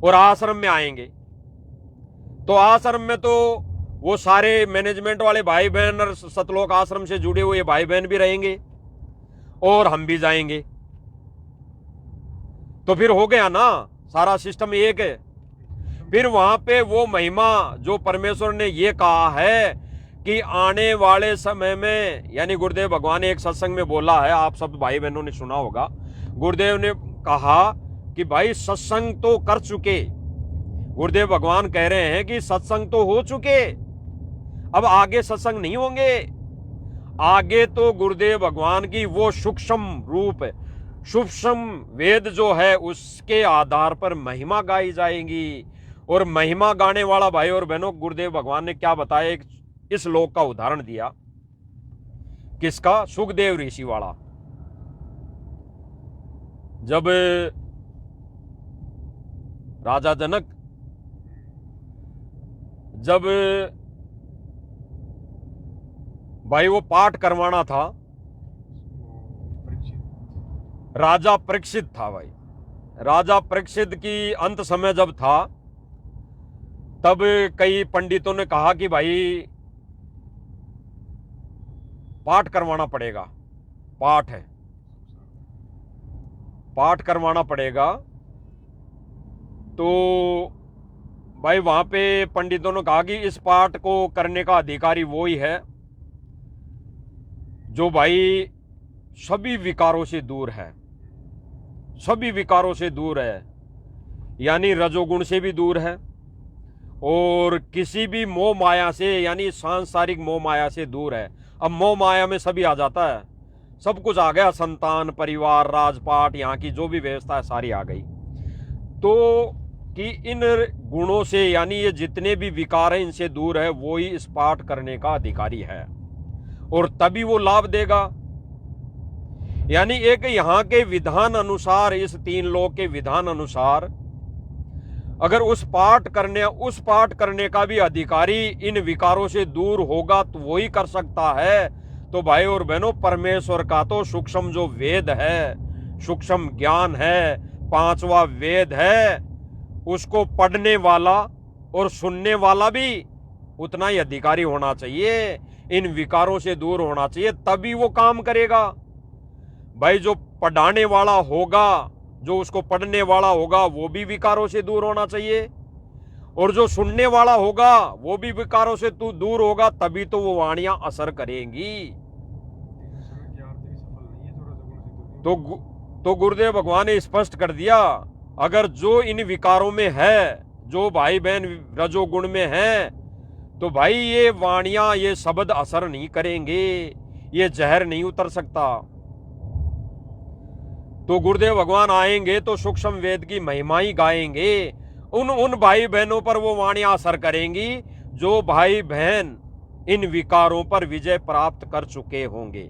और आश्रम में आएंगे, तो आश्रम में तो वो सारे मैनेजमेंट वाले भाई बहन और सतलोक आश्रम से जुड़े हुए भाई बहन भी रहेंगे और हम भी जाएंगे, तो फिर हो गया ना, सारा सिस्टम एक है। फिर वहां पे वो महिमा जो परमेश्वर ने ये कहा है कि आने वाले समय में, यानी गुरुदेव भगवान ने एक सत्संग में बोला है, आप सब भाई बहनों ने सुना होगा, गुरुदेव ने कहा कि भाई सत्संग तो कर चुके, गुरुदेव भगवान कह रहे हैं कि सत्संग तो हो चुके, अब आगे सत्संग नहीं होंगे। आगे तो गुरुदेव भगवान की वो सूक्ष्म रूप, सूक्ष्म वेद जो है उसके आधार पर महिमा गाई जाएगी। और महिमा गाने वाला भाई और बहनों, गुरुदेव भगवान ने क्या बताया, एक इस लोक का उदाहरण दिया, किसका, सुखदेव ऋषि वाला। जब राजा जनक जब भाई वो पाठ करवाना था, राजा परीक्षित था भाई, राजा परीक्षित की अंत समय जब था, तब कई पंडितों ने कहा कि भाई पाठ करवाना पड़ेगा, पाठ है, पाठ करवाना पड़ेगा। तो भाई वहां पे पंडितों ने कहा कि इस पाठ को करने का अधिकारी वो ही है जो भाई सभी विकारों से दूर है, सभी विकारों से दूर है, यानी रजोगुण से भी दूर है और किसी भी मोह माया से यानी सांसारिक मोह माया से दूर है। अब मोह माया में सभी आ जाता है, सब कुछ आ गया, संतान, परिवार, राजपाट, यहाँ की जो भी व्यवस्था है सारी आ गई। तो कि इन गुणों से यानी ये जितने भी विकार हैं इनसे दूर है, वो ही इस पाठ करने का अधिकारी है और तभी वो लाभ देगा। यानी एक यहाँ के विधान अनुसार, इस 3 लोक के विधान अनुसार अगर उस पाठ करने का भी अधिकारी इन विकारों से दूर होगा तो वो ही कर सकता है। तो भाई और बहनों, परमेश्वर का तो सूक्ष्म जो वेद है, सूक्ष्म ज्ञान है, 5वां वेद है, उसको पढ़ने वाला और सुनने वाला भी उतना ही अधिकारी होना चाहिए, इन विकारों से दूर होना चाहिए, तभी वो काम करेगा। भाई जो पढ़ाने वाला होगा, जो उसको पढ़ने वाला होगा, वो भी विकारों से दूर होना चाहिए और जो सुनने वाला होगा वो भी विकारों से दूर होगा, तभी तो वो वाणियां असर करेंगी। तो गुरुदेव भगवान ने स्पष्ट कर दिया, अगर जो इन विकारों में है, जो भाई बहन रजोगुण में है, तो भाई ये वाणियां, ये शब्द असर नहीं करेंगे, ये जहर नहीं उतर सकता। तो गुरुदेव भगवान आएंगे तो सूक्ष्म वेद की महिमा ही गाएंगे, उन भाई बहनों पर वो वाणियां असर करेंगी जो भाई बहन इन विकारों पर विजय प्राप्त कर चुके होंगे।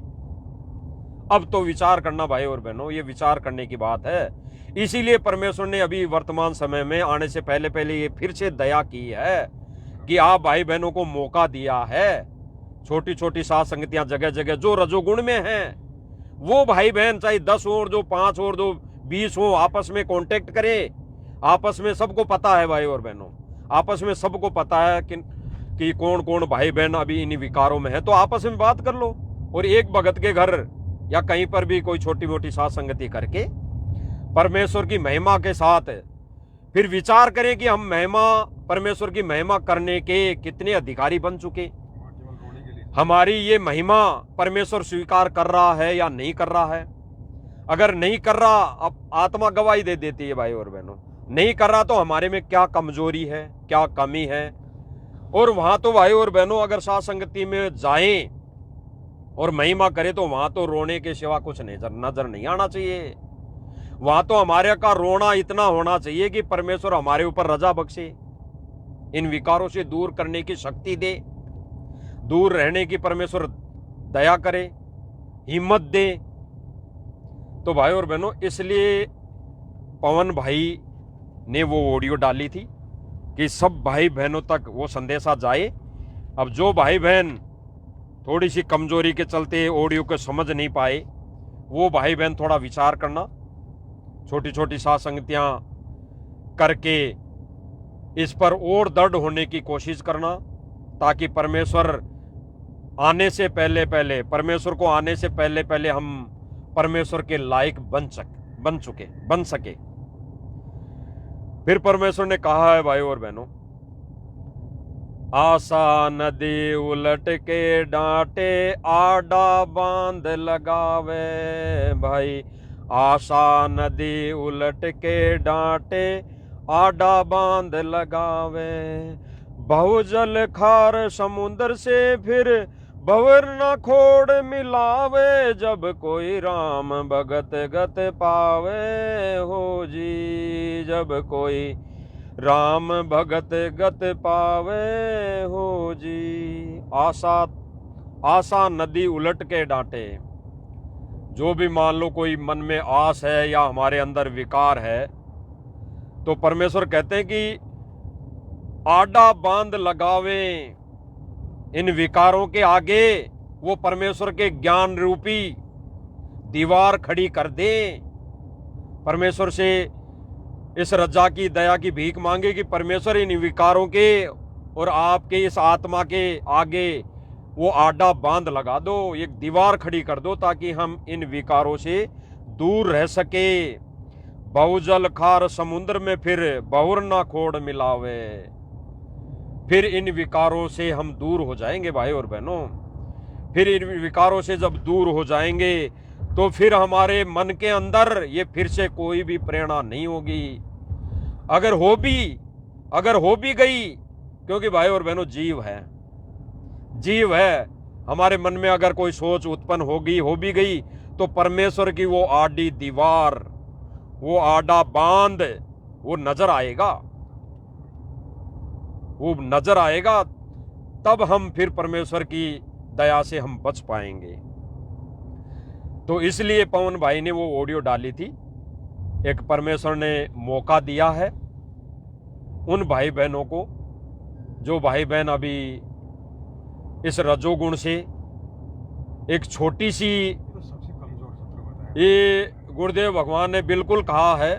अब तो विचार करना भाई और बहनों, ये विचार करने की बात है। इसीलिए परमेश्वर ने अभी वर्तमान समय में आने से पहले पहले ये फिर से दया की है कि आप भाई बहनों को मौका दिया है। छोटी छोटी सात संगतियां जगह जगह जो रजोगुण में हैं, वो भाई बहन चाहे 10 हो और जो 5 और जो 20 हो, आपस में कांटेक्ट करें। आपस में सबको पता है भाई और बहनों, आपस में सबको पता है कि कौन कौन भाई बहन अभी इन विकारों में है, तो आपस में बात कर लो और एक भगत के घर या कहीं पर भी कोई छोटी मोटी सात संगति करके परमेश्वर की महिमा के साथ फिर विचार करें कि हम परमेश्वर की महिमा करने के कितने अधिकारी बन चुके। हमारी ये महिमा परमेश्वर स्वीकार कर रहा है या नहीं कर रहा है। अगर नहीं कर रहा, अब आत्मा गवाही दे देती है भाई और बहनों, नहीं कर रहा तो हमारे में क्या कमजोरी है, क्या कमी है। और वहां तो भाई और बहनों अगर साथ संगति में जाएं और महिमा करे तो वहां तो रोने के सिवा कुछ नजर नहीं आना चाहिए। वहां तो हमारे का रोना इतना होना चाहिए कि परमेश्वर हमारे ऊपर रजा बख्शे, इन विकारों से दूर करने की शक्ति दे, दूर रहने की परमेश्वर दया करे, हिम्मत दे। तो भाई और बहनों, इसलिए पवन भाई ने वो ऑडियो डाली थी कि सब भाई बहनों तक वो संदेशा जाए। अब जो भाई बहन थोड़ी सी कमजोरी के चलते ऑडियो को समझ नहीं पाए, वो भाई बहन थोड़ा विचार करना, छोटी छोटी सात संगतियां करके इस पर और दृढ़ होने की कोशिश करना, ताकि परमेश्वर आने से पहले पहले, परमेश्वर को आने से पहले पहले हम परमेश्वर के लायक बन सके। फिर परमेश्वर ने कहा है भाई और बहनों, आशा नदी उलट के डांटे आडा बांध लगावे। भाई आशा नदी उलट के डांटे आडा बांध लगावे। बहुजल खार समुद्र से फिर भंवर न खोड़ मिलावे। जब कोई राम भगत गत पावे हो जी, जब कोई राम भगत गत पावे हो जी। आशा नदी उलट के डांटे। जो भी मान लो कोई मन में आस है या हमारे अंदर विकार है, तो परमेश्वर कहते हैं कि आडा बांध लगावे, इन विकारों के आगे वो परमेश्वर के ज्ञान रूपी दीवार खड़ी कर दे। परमेश्वर से इस रजा की दया की भीख मांगे कि परमेश्वर इन विकारों के और आपके इस आत्मा के आगे वो आडा बांध लगा दो, एक दीवार खड़ी कर दो, ताकि हम इन विकारों से दूर रह सके। बहुजल खार समुद्र में फिर बहुर ना खोड़ मिलावे। फिर इन विकारों से हम दूर हो जाएंगे भाई और बहनों। फिर इन विकारों से जब दूर हो जाएंगे तो फिर हमारे मन के अंदर ये फिर से कोई भी प्रेरणा नहीं होगी। अगर हो भी गई, क्योंकि भाई और बहनों जीव है, हमारे मन में अगर कोई सोच उत्पन्न हो भी गई, तो परमेश्वर की वो आड़ी दीवार, वो आड़ा बांध वो नजर आएगा, तब हम फिर परमेश्वर की दया से हम बच पाएंगे। तो इसलिए पवन भाई ने वो ऑडियो डाली थी। एक परमेश्वर ने मौका दिया है उन भाई बहनों को, जो भाई बहन अभी इस रजोगुण से एक छोटी सी, तो सबसे कमजोर शत्रु बताया। ये गुरुदेव भगवान ने बिल्कुल कहा है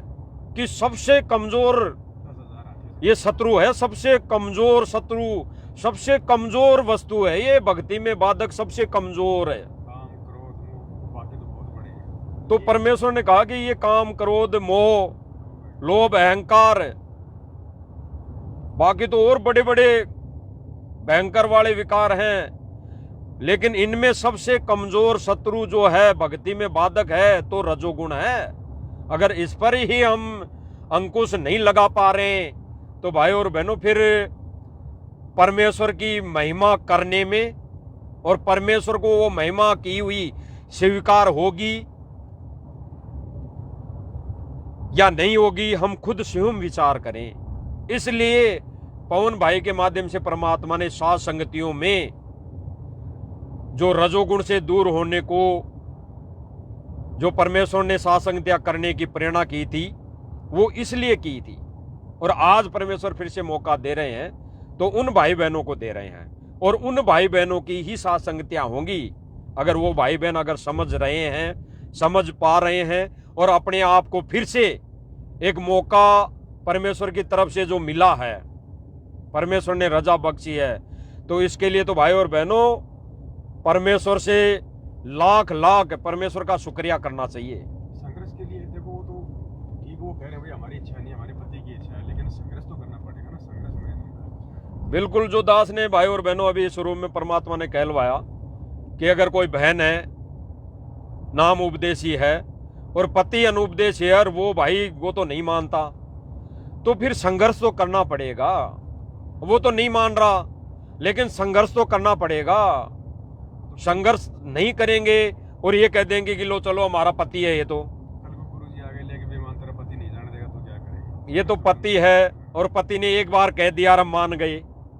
कि सबसे कमजोर 10,000 आते ये शत्रु है, सबसे कमजोर शत्रु, सबसे कमजोर वस्तु है ये भक्ति में बाधक, सबसे कमजोर है। काम क्रोध मोह, बाकी तो बहुत बड़े हैं। तो परमेश्वर ने कहा कि ये काम क्रोध मोह लोभ अहंकार, बाकी तो और बड़े बड़े भयंकर वाले विकार हैं, लेकिन इनमें सबसे कमजोर शत्रु जो है भक्ति में बाधक है तो रजोगुण है। अगर इस पर ही हम अंकुश नहीं लगा पा रहे तो भाई और बहनों फिर परमेश्वर की महिमा करने में और परमेश्वर को वो महिमा की हुई स्वीकार होगी या नहीं होगी, हम खुद स्वयं विचार करें। इसलिए पवन भाई के माध्यम से परमात्मा ने सात संगतियों में जो रजोगुण से दूर होने को जो परमेश्वर ने सात संगतियां करने की प्रेरणा की थी, वो इसलिए की थी। और आज परमेश्वर फिर से मौका दे रहे हैं तो उन भाई बहनों को दे रहे हैं, और उन भाई बहनों की ही सात संगतियां होंगी अगर वो भाई बहन अगर समझ रहे हैं, समझ पा रहे हैं, और अपने आप को फिर से एक मौका परमेश्वर की तरफ से जो मिला है, परमेश्वर ने रजा बख्शी है, तो इसके लिए तो भाई और बहनों परमेश्वर से लाख लाख परमेश्वर का शुक्रिया करना चाहिए। संघर्ष के लिए देखो, वो तो ठीक, वो कह रहे हैं भाई हमारी इच्छा नहीं, हमारे पति की इच्छा है, लेकिन संघर्ष तो करना पड़ेगा ना। संघर्ष में बिल्कुल, जो दास ने भाई और बहनों अभी शुरू में परमात्मा ने कहलवाया कि अगर कोई बहन है नाम उपदेशी है और पति अनुपदेश है, और वो भाई वो तो नहीं मानता, तो फिर संघर्ष तो करना पड़ेगा। वो तो नहीं मान रहा, लेकिन संघर्ष तो करना पड़ेगा। संघर्ष नहीं करेंगे और ये कह देंगे कि लो चलो हमारा पति है, ये तो कल को गुरु जी आगे लेके बेईमान तेरा पति नहीं जाने देगा तो क्या करेगा। ये तो पति है और पति ने एक बार कह दिया और हम मान गए,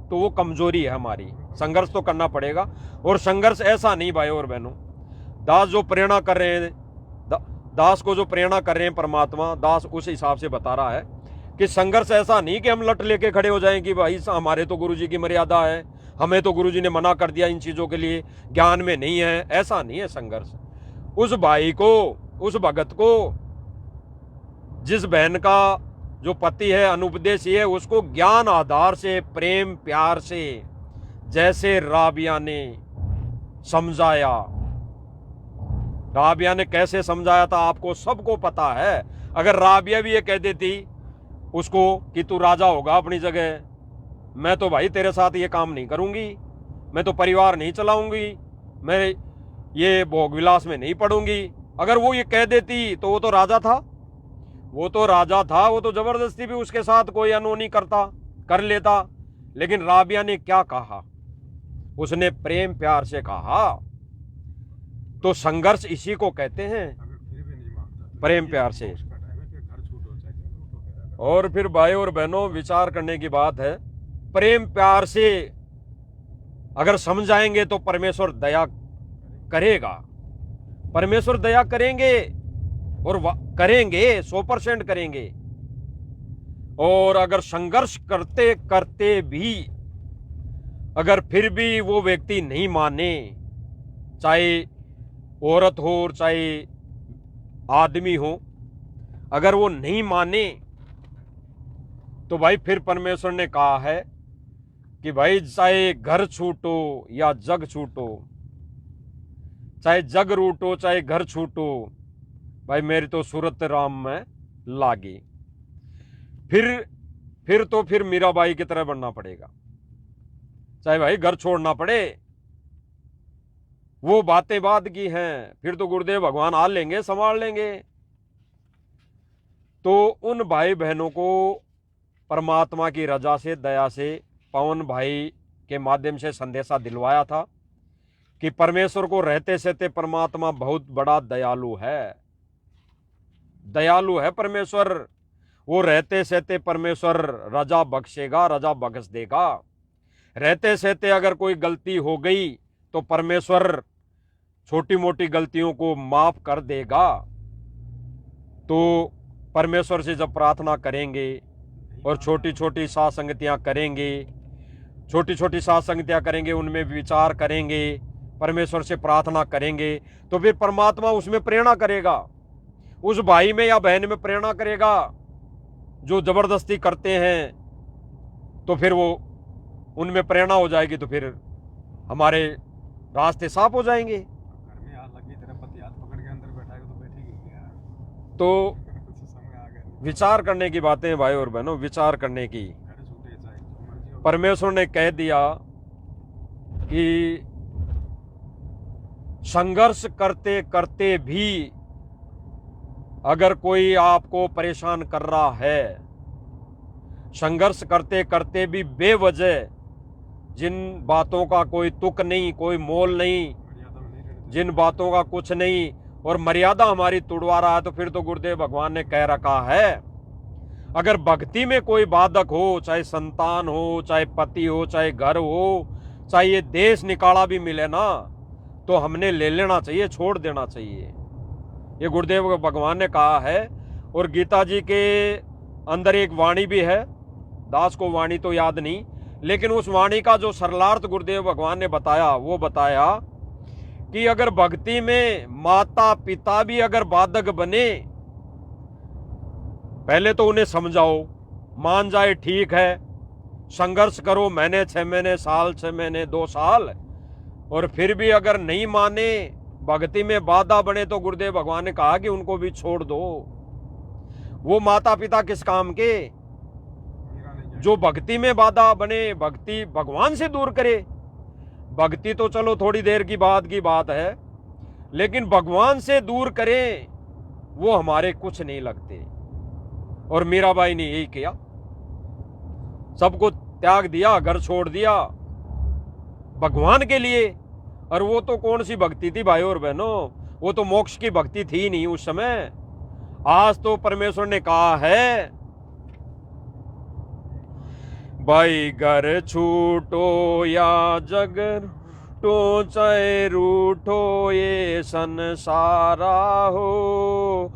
तो वो कमजोरी है हमारी। संघर्ष तो करना पड़ेगा। और संघर्ष ऐसा नहीं भाई और बहनों, दास जो प्रेरणा कर रहे हैं, दास को जो प्रेरणा कर रहे हैं परमात्मा, दास उस हिसाब से बता रहा है कि संघर्ष ऐसा नहीं कि हम लट लेके खड़े हो जाएं कि भाई हमारे तो गुरुजी की मर्यादा है, हमें तो गुरुजी ने मना कर दिया इन चीजों के लिए, ज्ञान में नहीं है, ऐसा नहीं है संघर्ष। उस भाई को, उस भगत को, जिस बहन का जो पति है अनुपदेशी है, उसको ज्ञान आधार से प्रेम प्यार से, जैसे राबिया ने समझाया। राबिया ने कैसे समझाया था आपको सबको पता है। अगर राबिया भी ये कह देती उसको कि तू राजा होगा अपनी जगह, मैं तो भाई तेरे साथ ये काम नहीं करूंगी, मैं तो परिवार नहीं चलाऊंगी, मैं ये भोग विलास में नहीं पड़ूंगी, अगर वो ये कह देती तो वो तो राजा था, वो तो राजा था, वो तो जबरदस्ती भी उसके साथ कोई अनहोनी कर लेता। लेकिन राबिया ने क्या कहा, उसने प्रेम प्यार से कहा। तो संघर्ष इसी को कहते हैं, अगर फिर भी नहीं मानता तो प्रेम प्यार से। उसका टाइम है कि घर छूटो चाहे चलो, तो फिर अगर और फिर भाई और बहनों विचार करने की बात है, प्रेम प्यार से अगर समझाएंगे तो परमेश्वर दया करेगा, परमेश्वर दया करेंगे और करेंगे 100% करेंगे। और अगर संघर्ष करते करते भी अगर फिर भी वो व्यक्ति नहीं माने, चाहे औरत हो और चाहे आदमी हो, अगर वो नहीं माने तो भाई फिर परमेश्वर ने कहा है कि भाई चाहे घर छूटो या जग छूटो, चाहे जग रूटो चाहे घर छूटो, भाई मेरी तो सूरत राम में लागी। फिर मीराबाई की तरह बनना पड़ेगा, चाहे भाई घर छोड़ना पड़े। वो बातें बाद की हैं, फिर तो गुरुदेव भगवान आ लेंगे, संभाल लेंगे। तो उन भाई बहनों को परमात्मा की रजा से, दया से पवन भाई के माध्यम से संदेशा दिलवाया था कि परमेश्वर को रहते सहते परमात्मा बहुत बड़ा दयालु है। दयालु है परमेश्वर, वो रहते सहते परमेश्वर रजा बख्शेगा, रजा बख्श देगा। रहते सहते अगर कोई गलती हो गई तो परमेश्वर छोटी मोटी गलतियों को माफ कर देगा। तो परमेश्वर से जब प्रार्थना करेंगे और छोटी छोटी साथ संगतियां करेंगे, छोटी छोटी साथ संगतियां करेंगे, उनमें विचार करेंगे, परमेश्वर से प्रार्थना करेंगे, तो फिर परमात्मा उसमें प्रेरणा करेगा, उस भाई में या बहन में प्रेरणा करेगा। जो जबरदस्ती करते हैं तो फिर वो उनमें प्रेरणा हो जाएगी, तो फिर हमारे रास्ते साफ हो जाएंगे। घर में आग लगी, तेरा पति हाथ पकड़ के अंदर बैठाएगा तो बैठेगी क्या? तो समय आ गया। विचार करने की बातें भाई और बहनों, विचार करने की। घर छूटे चाहे जो मर्जी हो। परमेश्वर ने कह दिया कि संघर्ष करते करते भी अगर कोई आपको परेशान कर रहा है, संघर्ष करते करते भी बेवजह जिन बातों का कोई तुक नहीं, कोई मोल नहीं, मर्यादा में नहीं रहना जिन बातों का कुछ नहीं, और मर्यादा हमारी तोड़वा रहा है, तो फिर तो गुरुदेव भगवान ने कह रखा है अगर भक्ति में कोई बाधक हो, चाहे संतान हो, चाहे पति हो, चाहे घर हो, चाहे ये देश निकाला भी मिले ना, तो हमने ले लेना चाहिए, छोड़ देना चाहिए। ये गुरुदेव भगवान ने कहा है। और गीता जी के अंदर एक वाणी भी है, दास को वाणी तो याद नहीं, लेकिन उस वाणी का जो सरलार्थ गुरुदेव भगवान ने बताया, वो बताया कि अगर भक्ति में माता पिता भी अगर बाधक बने, पहले तो उन्हें समझाओ, मान जाए ठीक है, संघर्ष करो, महीने 6 महीने, साल 6 महीने, 2 साल, और फिर भी अगर नहीं माने, भक्ति में बाधा बने, तो गुरुदेव भगवान ने कहा कि उनको भी छोड़ दो। वो माता पिता किस काम के? मेरा नहीं जाए। जो भक्ति में बाधा बने, भक्ति भगवान से दूर करे। भक्ति तो चलो थोड़ी देर की बात है, लेकिन भगवान से दूर करें, वो हमारे कुछ नहीं लगते। और मीराबाई ने यही किया, सबको त्याग दिया, घर छोड़ दिया भगवान के लिए। और वो तो कौन सी भक्ति थी भाई और बहनों, वो तो मोक्ष की भक्ति थी नहीं उस समय। आज तो परमेश्वर ने कहा है भाई घर छूटो या जग रूठो, चाहे रूठो ये संसारा हो,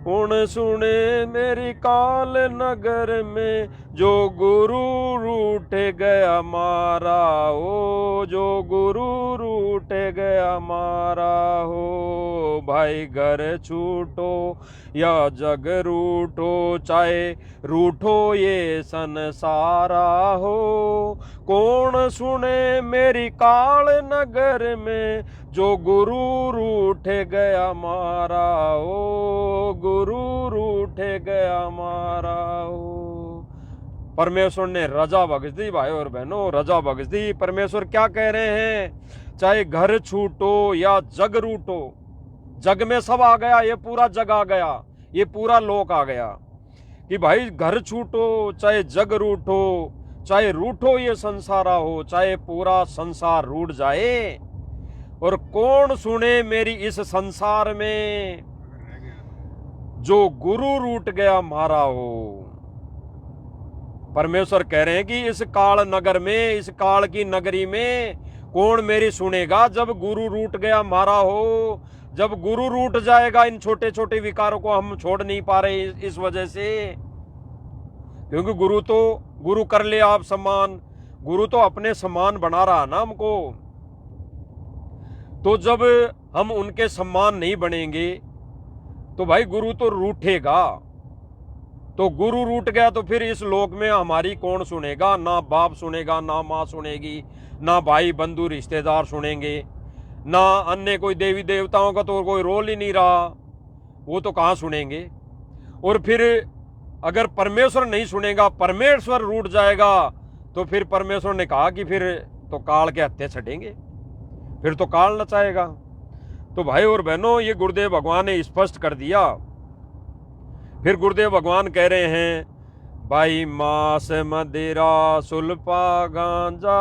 उन सुने मेरी काल नगर में, जो गुरु रूठ गया मारा हो, जो गुरु रूठ गया मारा हो। भाई घर छूटो या जग रूठो, चाहे रूठो ये संसारा हो, कौन सुने मेरी काल नगर में, जो गुरु रूठ गया मारा हो, गुरु रूठ गया मारा हो। परमेश्वर ने रजा बख्श दी भाई और बहनों, रजा बख्श दी। परमेश्वर क्या कह रहे हैं? चाहे घर छूटो या जग रूठो, जग में सब आ गया, ये पूरा जग आ गया, ये पूरा लोक आ गया कि भाई घर छूटो, चाहे जग रूठो, चाहे रूठो ये संसारा हो, चाहे पूरा संसार रूठ जाए, और कौन सुने मेरी इस संसार में, अगर रह गया तो जो गुरु रूठ गया मारा हो। परमेश्वर कह रहे हैं कि इस काल नगर में, इस काल की नगरी में कौन मेरी सुनेगा जब गुरु रूठ गया मारा हो। जब गुरु रूठ जाएगा, इन छोटे छोटे विकारों को हम छोड़ नहीं पा रहे इस वजह से, क्योंकि गुरु कर ले आप सम्मान, गुरु तो अपने सम्मान बना रहा ना हमको। तो जब हम उनके सम्मान नहीं बनेंगे तो भाई गुरु तो रूठेगा। तो गुरु रूठ गया तो फिर इस लोक में हमारी कौन सुनेगा? ना बाप सुनेगा, ना माँ सुनेगी, ना भाई बंधु रिश्तेदार सुनेंगे, ना अन्य कोई देवी देवताओं का तो कोई रोल ही नहीं रहा, वो तो कहाँ सुनेंगे। और फिर अगर परमेश्वर नहीं सुनेगा, परमेश्वर रूठ जाएगा, तो फिर परमेश्वर ने कहा कि फिर तो काल के हत्थे छटेंगे, फिर तो काल नचाएगा। तो भाई और बहनों, ये गुरुदेव भगवान ने स्पष्ट कर दिया। फिर गुरुदेव भगवान कह रहे हैं, भाई मांस मदिरा सुल्फा गांजा,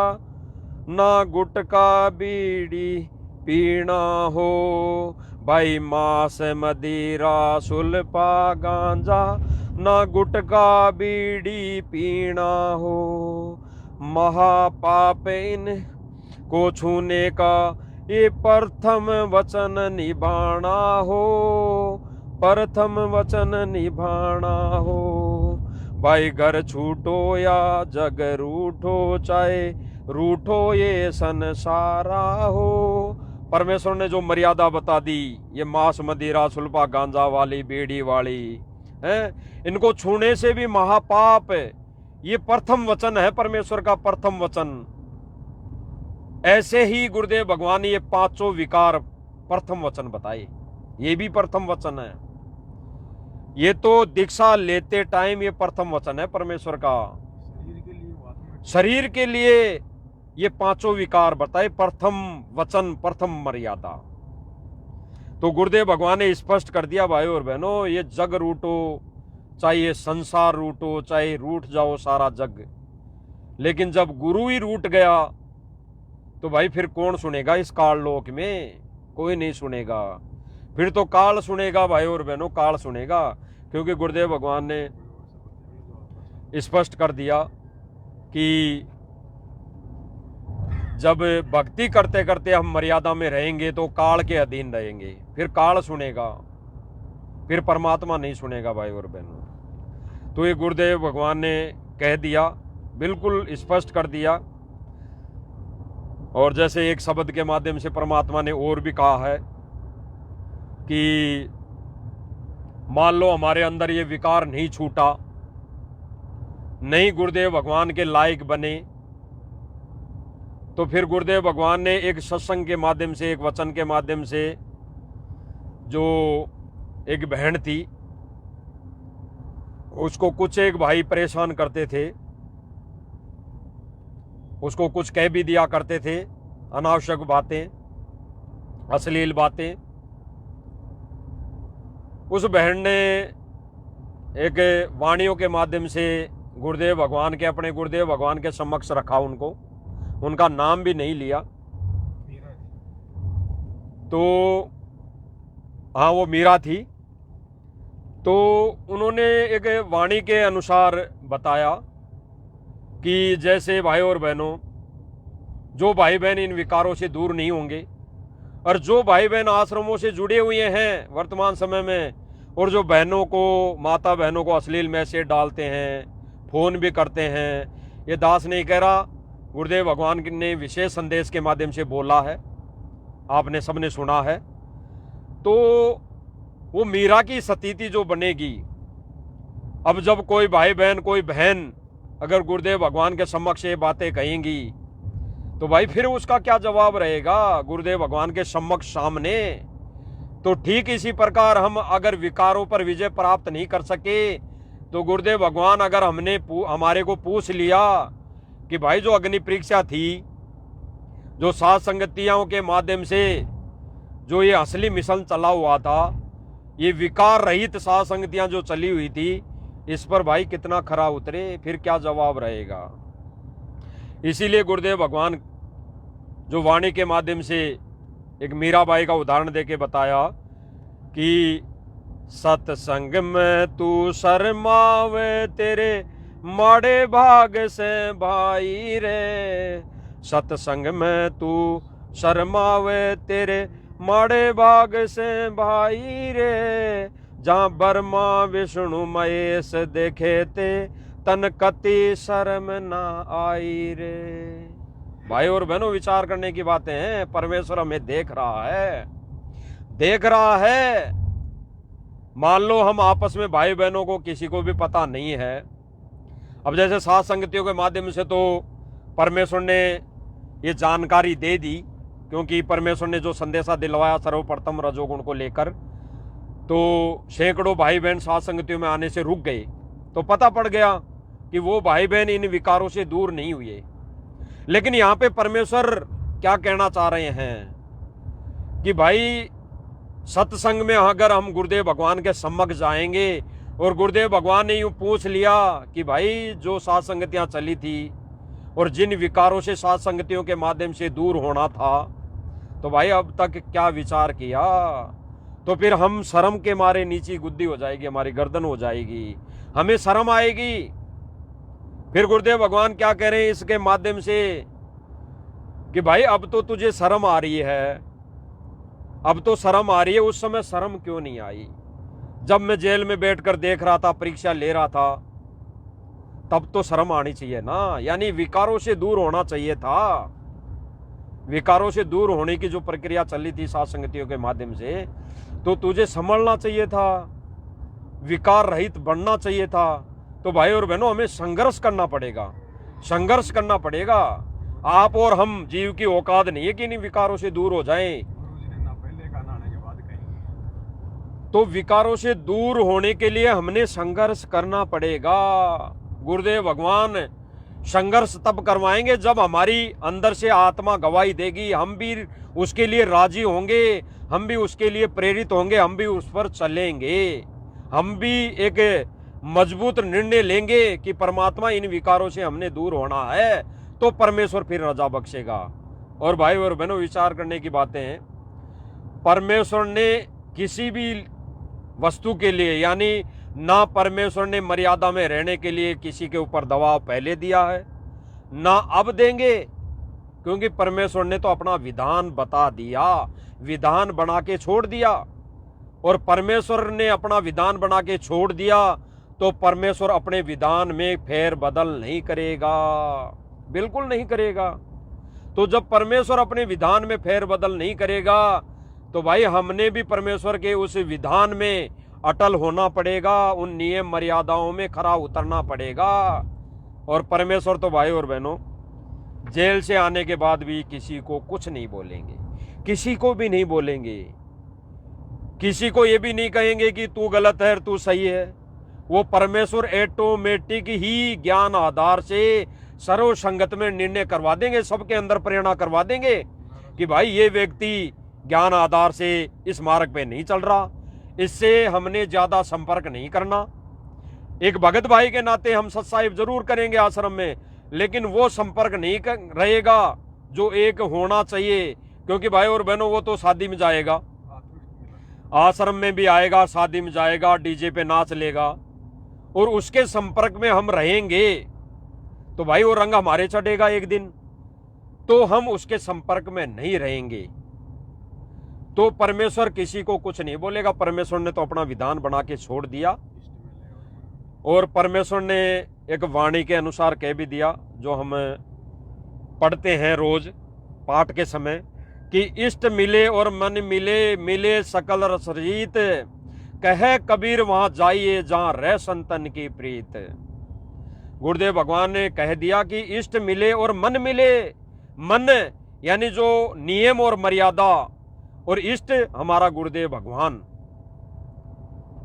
ना गुटका बीड़ी पीना हो। भाई मांस मदिरा सुल्फा गांजा, ना गुटका बीड़ी पीना हो। महापाप इन को छूने का ये प्रथम वचन निभाना हो, प्रथम वचन निभाना हो। भाई घर छूटो या जग रूठो, चाहे रूठो ये संसारा हो। परमेश्वर ने जो मर्यादा बता दी, ये मांस मदिरा सुल्फा गांजा वाली बीड़ी वाली है, इनको छूने से भी महापाप है। ये प्रथम वचन है, परमेश्वर का प्रथम वचन। ऐसे ही गुरुदेव भगवान ने ये पांचों विकार प्रथम वचन बताए, ये भी प्रथम वचन है। ये तो दीक्षा लेते टाइम ये प्रथम वचन है परमेश्वर का। शरीर के लिए ये पांचों विकार बताए, प्रथम वचन, प्रथम मर्यादा। तो गुरुदेव भगवान ने स्पष्ट कर दिया, भाइयों और बहनों, ये जग रूठो, चाहे ये संसार रूठो, चाहे रूठ जाओ सारा जग, लेकिन जब गुरु ही रूठ गया तो भाई फिर कौन सुनेगा इस काल लोक में? कोई नहीं सुनेगा। फिर तो काल सुनेगा भाइयों और बहनों, काल सुनेगा। क्योंकि गुरुदेव भगवान ने स्पष्ट कर दिया कि जब भक्ति करते करते हम मर्यादा में रहेंगे तो काल के अधीन रहेंगे, फिर काल सुनेगा, फिर परमात्मा नहीं सुनेगा भाई और बहनों। तो ये गुरुदेव भगवान ने कह दिया, बिल्कुल स्पष्ट कर दिया। और जैसे एक शब्द के माध्यम से परमात्मा ने और भी कहा है कि मान लो हमारे अंदर ये विकार नहीं छूटा, नहीं गुरुदेव भगवान के लायक बने, तो फिर गुरुदेव भगवान ने एक सत्संग के माध्यम से, एक वचन के माध्यम से, जो एक बहन थी उसको कुछ एक भाई परेशान करते थे, उसको कुछ कह भी दिया करते थे, अनावश्यक बातें, अश्लील बातें। उस बहन ने एक वाणियों के माध्यम से गुरुदेव भगवान के, अपने गुरुदेव भगवान के समक्ष रखा उनको, उनका नाम भी नहीं लिया। तो हाँ, वो मीरा थी। तो उन्होंने एक वाणी के अनुसार बताया कि जैसे भाई और बहनों, जो भाई बहन इन विकारों से दूर नहीं होंगे, और जो भाई बहन आश्रमों से जुड़े हुए हैं वर्तमान समय में, और जो बहनों को, माता बहनों को अश्लील मैसेज डालते हैं, फोन भी करते हैं, ये दास नहीं कह रहा, गुरुदेव भगवान ने विशेष संदेश के माध्यम से बोला है, आपने सबने सुना है। तो वो मीरा की स्थिति जो बनेगी, अब जब कोई भाई बहन, कोई बहन अगर गुरुदेव भगवान के समक्ष ये बातें कहेंगी, तो भाई फिर उसका क्या जवाब रहेगा गुरुदेव भगवान के समक्ष सामने? तो ठीक इसी प्रकार हम अगर विकारों पर विजय प्राप्त नहीं कर सके, तो गुरुदेव भगवान अगर हमारे को पूछ लिया कि भाई जो अग्नि परीक्षा थी, जो सात संगतियों के माध्यम से जो ये असली मिशन चला हुआ था, ये विकार रहित सात संगतियां जो चली हुई थी, इस पर भाई कितना खरा उतरे, फिर क्या जवाब रहेगा? इसीलिए गुरुदेव भगवान जो वाणी के माध्यम से एक मीराबाई का उदाहरण देके बताया कि सत्संग में तू शर्मावे, तेरे माड़े भाग से भाई रे। सत्संग में तू शर्मावे, तेरे माड़े भाग से भाई रे। जहाँ ब्रह्मा विष्णु महेश देखे ते, तन कति शर्म ना आई रे। भाई और बहनों, विचार करने की बातें हैं। परमेश्वर हमें देख रहा है, देख रहा है। मान लो हम आपस में भाई बहनों को किसी को भी पता नहीं है, अब जैसे सात संगतियों के माध्यम से तो परमेश्वर ने ये जानकारी दे दी, क्योंकि परमेश्वर ने जो संदेशा दिलवाया सर्वप्रथम रजोगुण को लेकर, तो सैकड़ों भाई बहन सात संगतियों में आने से रुक गए। तो पता पड़ गया कि वो भाई बहन इन विकारों से दूर नहीं हुए। लेकिन यहाँ पे परमेश्वर क्या कहना चाह रहे हैं कि भाई सत्संग में अगर हम गुरुदेव भगवान के सम्मुख जाएंगे और गुरुदेव भगवान ने यूं पूछ लिया कि भाई जो सात संगतियां चली थी और जिन विकारों से सात संगतियों के माध्यम से दूर होना था, तो भाई अब तक क्या विचार किया, तो फिर हम शर्म के मारे नीची गुद्दी हो जाएगी, हमारी गर्दन हो जाएगी, हमें शर्म आएगी। फिर गुरुदेव भगवान क्या कह रहे हैं इसके माध्यम से कि भाई अब तो तुझे शर्म आ रही है, अब तो शर्म आ रही है, उस समय शर्म क्यों नहीं आई? जब मैं जेल में बैठकर देख रहा था, परीक्षा ले रहा था, तब तो शर्म आनी चाहिए ना। यानी विकारों से दूर होना चाहिए था। विकारों से दूर होने की जो प्रक्रिया चली थी सात संगतियों के माध्यम से, तो तुझे समझना चाहिए था, विकार रहित बनना चाहिए था। तो भाई और बहनों, हमें संघर्ष करना पड़ेगा, संघर्ष करना पड़ेगा। आप और हम जीव की औकात नहीं है कि इन विकारों से दूर हो जाएं। तो विकारों से दूर होने के लिए हमने संघर्ष करना पड़ेगा। गुरुदेव भगवान संघर्ष तब करवाएंगे जब हमारी अंदर से आत्मा गवाही देगी, हम भी उसके लिए राजी होंगे, हम भी उसके लिए प्रेरित होंगे, हम भी उस पर चलेंगे, हम भी एक मजबूत निर्णय लेंगे कि परमात्मा इन विकारों से हमने दूर होना है, तो परमेश्वर फिर रजा बख्शेगा। और भाई और बहनों, विचार करने की बातें हैं। परमेश्वर ने किसी भी वस्तु के लिए, यानी ना परमेश्वर ने मर्यादा में रहने के लिए किसी के ऊपर दबाव पहले दिया है, ना अब देंगे, क्योंकि परमेश्वर ने तो अपना विधान बता दिया, विधान बना के छोड़ दिया। और परमेश्वर ने अपना विधान बना के छोड़ दिया तो परमेश्वर अपने विधान में फेर बदल नहीं करेगा, बिल्कुल नहीं करेगा। तो जब परमेश्वर अपने विधान में फेर बदल नहीं करेगा, तो भाई हमने भी परमेश्वर के उस विधान में अटल होना पड़ेगा, उन नियम मर्यादाओं में खरा उतरना पड़ेगा। और परमेश्वर तो भाई और बहनों जेल से आने के बाद भी किसी को कुछ नहीं बोलेंगे, किसी को भी नहीं बोलेंगे, किसी को ये भी नहीं कहेंगे कि तू गलत है तू सही है। वो परमेश्वर ऑटोमेटिक ही ज्ञान आधार से सर्व संगत में निर्णय करवा देंगे, सबके अंदर प्रेरणा करवा देंगे कि भाई ये व्यक्ति ज्ञान आधार से इस मार्ग पे नहीं चल रहा, इससे हमने ज्यादा संपर्क नहीं करना। एक भगत भाई के नाते हम सत्साहिब जरूर करेंगे आश्रम में, लेकिन वो संपर्क नहीं रहेगा जो एक होना चाहिए। क्योंकि भाई और बहनों, वो तो शादी में जाएगा, आश्रम में भी आएगा, शादी में जाएगा, डीजे पे नाच लेगा, और उसके संपर्क में हम रहेंगे तो भाई वो रंग हमारे चढ़ेगा एक दिन, तो हम उसके संपर्क में नहीं रहेंगे। तो परमेश्वर किसी को कुछ नहीं बोलेगा। परमेश्वर ने तो अपना विधान बना के छोड़ दिया, और परमेश्वर ने एक वाणी के अनुसार कह भी दिया, जो हम पढ़ते हैं रोज पाठ के समय, कि इष्ट मिले और मन मिले, मिले सकल रसरीत, कहे कबीर वहां जाइए जहां रह संतन की प्रीत। गुरुदेव भगवान ने कह दिया कि इष्ट मिले और मन मिले। मन यानी जो नियम और मर्यादा, और इष्ट हमारा गुरुदेव भगवान,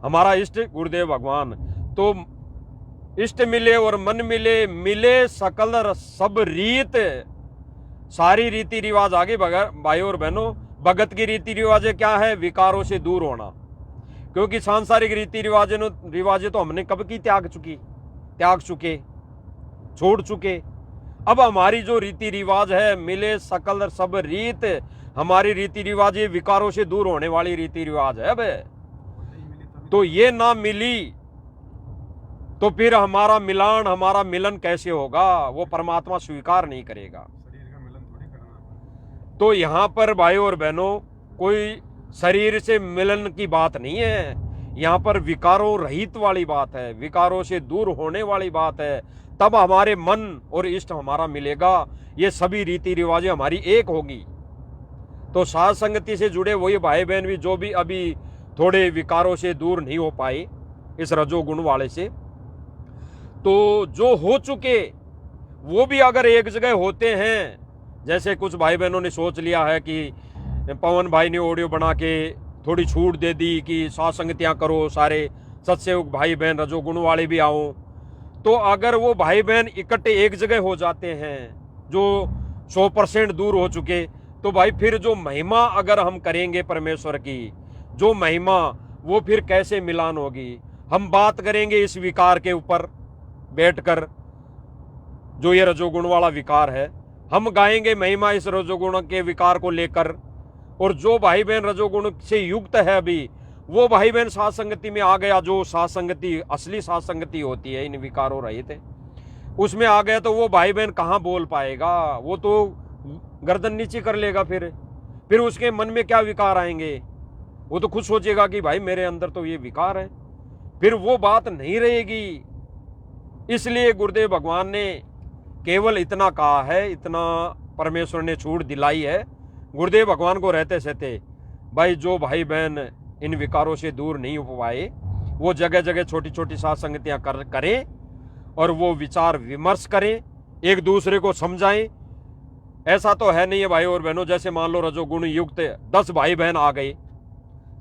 हमारा इष्ट गुरुदेव भगवान। तो इष्ट मिले और मन मिले, मिले सकल सब रीत, सारी रीति रिवाज आगे भाई और बहनों। भगत की रीति रिवाजें क्या है? विकारों से दूर होना, क्योंकि सांसारिक रीति रिवाजें तो हमने कब की त्याग चुके, छोड़ चुके। अब हमारी जो रीति रिवाज है, मिले सकल सब रीत, हमारी रीति रिवाज ये विकारों से दूर होने वाली रीति रिवाज है। अब तो ये ना मिली तो फिर हमारा मिलान, हमारा मिलन कैसे होगा? वो परमात्मा स्वीकार नहीं करेगा। शरीर का मिलन थोड़ी करना। तो यहाँ पर भाई और बहनों, कोई शरीर से मिलन की बात नहीं है, यहाँ पर विकारों रहित वाली बात है, विकारों से दूर होने वाली बात है। तब हमारे मन और इष्ट हमारा मिलेगा, ये सभी रीति रिवाजें हमारी एक होगी। तो साथ संगति से जुड़े वही भाई बहन भी जो भी अभी थोड़े विकारों से दूर नहीं हो पाए इस रजोगुण वाले से, तो जो हो चुके वो भी अगर एक जगह होते हैं, जैसे कुछ भाई बहनों ने सोच लिया है कि पवन भाई ने ऑडियो बना के थोड़ी छूट दे दी कि सासंगतियाँ करो, सारे सत्संग भाई बहन रजोगुण वाले भी आओ, तो अगर वो भाई बहन इकट्ठे एक जगह हो जाते हैं जो 100% दूर हो चुके, तो भाई फिर जो महिमा अगर हम करेंगे परमेश्वर की, जो महिमा वो फिर कैसे मिलान होगी। हम बात करेंगे इस विकार के ऊपर बैठकर, जो ये रजोगुण वाला विकार है, हम गाएंगे महिमा इस रजोगुण के विकार को लेकर, और जो भाई बहन रजोगुण से युक्त है अभी, वो भाई बहन साथ संगति में आ गया, जो साथ संगति असली साथ संगति होती है इन विकारों रहित है, उसमें आ गया, तो वो भाई बहन कहाँ बोल पाएगा, वो तो गर्दन नीचे कर लेगा। फिर उसके मन में क्या विकार आएंगे, वो तो खुद सोचेगा कि भाई मेरे अंदर तो ये विकार है, फिर वो बात नहीं रहेगी। इसलिए गुरुदेव भगवान ने केवल इतना कहा है, इतना परमेश्वर ने छूट दिलाई है गुरुदेव भगवान को रहते सहते, भाई जो भाई बहन इन विकारों से दूर नहीं हो पाए, वो जगह जगह छोटी छोटी साथ संगतियाँ करें और वो विचार विमर्श करें, एक दूसरे को समझाएं। ऐसा तो है नहीं है भाई और बहनों, जैसे मान लो रजोगुण युक्त 10 भाई बहन आ गए,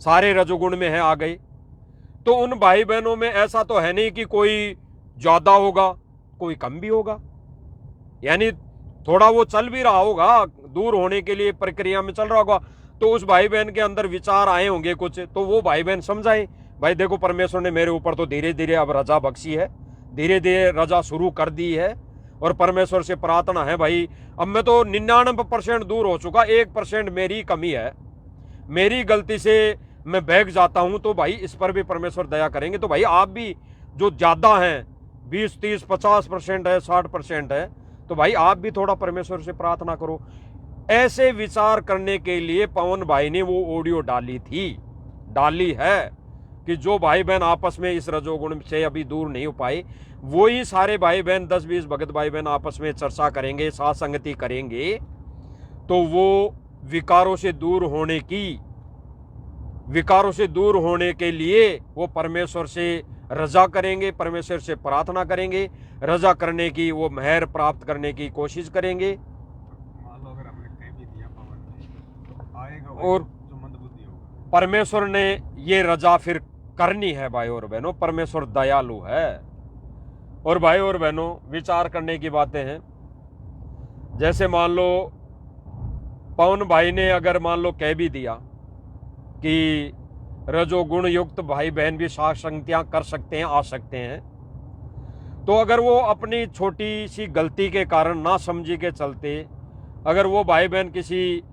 सारे रजोगुण में है आ गए, तो उन भाई बहनों में ऐसा तो है नहीं कि कोई ज्यादा होगा कोई कम भी होगा, यानी थोड़ा वो चल भी रहा होगा, दूर होने के लिए प्रक्रिया में चल रहा होगा, तो उस भाई बहन के अंदर विचार आए होंगे कुछ, तो वो भाई बहन समझाएं, भाई देखो परमेश्वर ने मेरे ऊपर तो धीरे धीरे अब रजा बख्शी है, धीरे धीरे रजा शुरू कर दी है, और परमेश्वर से प्रार्थना है भाई अब मैं तो 99% दूर हो चुका, 1% मेरी कमी है, मेरी गलती से मैं बहक जाता हूं, तो भाई इस पर भी परमेश्वर दया करेंगे। तो भाई आप भी जो ज्यादा हैं 20, 30, 50% है, 60% है, तो भाई आप भी थोड़ा परमेश्वर से प्रार्थना करो। ऐसे विचार करने के लिए पवन भाई ने वो ऑडियो डाली है कि जो भाई बहन आपस में इस रजोगुण से अभी दूर नहीं हो पाए, वही सारे भाई बहन 10-20 भगत भाई बहन आपस में चर्चा करेंगे, साथ संगति करेंगे, तो वो विकारों से दूर होने के लिए वो परमेश्वर से रजा करेंगे, परमेश्वर से प्रार्थना करेंगे, रजा करने की, वो मेहर प्राप्त करने की कोशिश करेंगे। मान लो अगर हमने कह भी दिया पवन ने, तो आएगा और जो मंदबुद्धि होगा। परमेश्वर ने ये रजा फिर करनी है भाई और बहनों, परमेश्वर दयालु है। और भाई और बहनों विचार करने की बातें हैं, जैसे मान लो पवन भाई ने अगर मान लो कह भी दिया कि रजोगुण युक्त भाई बहन भी साथ संगतियां कर सकते हैं, आ सकते हैं, तो अगर वो अपनी छोटी सी गलती के कारण ना समझी के चलते अगर वो भाई बहन किसी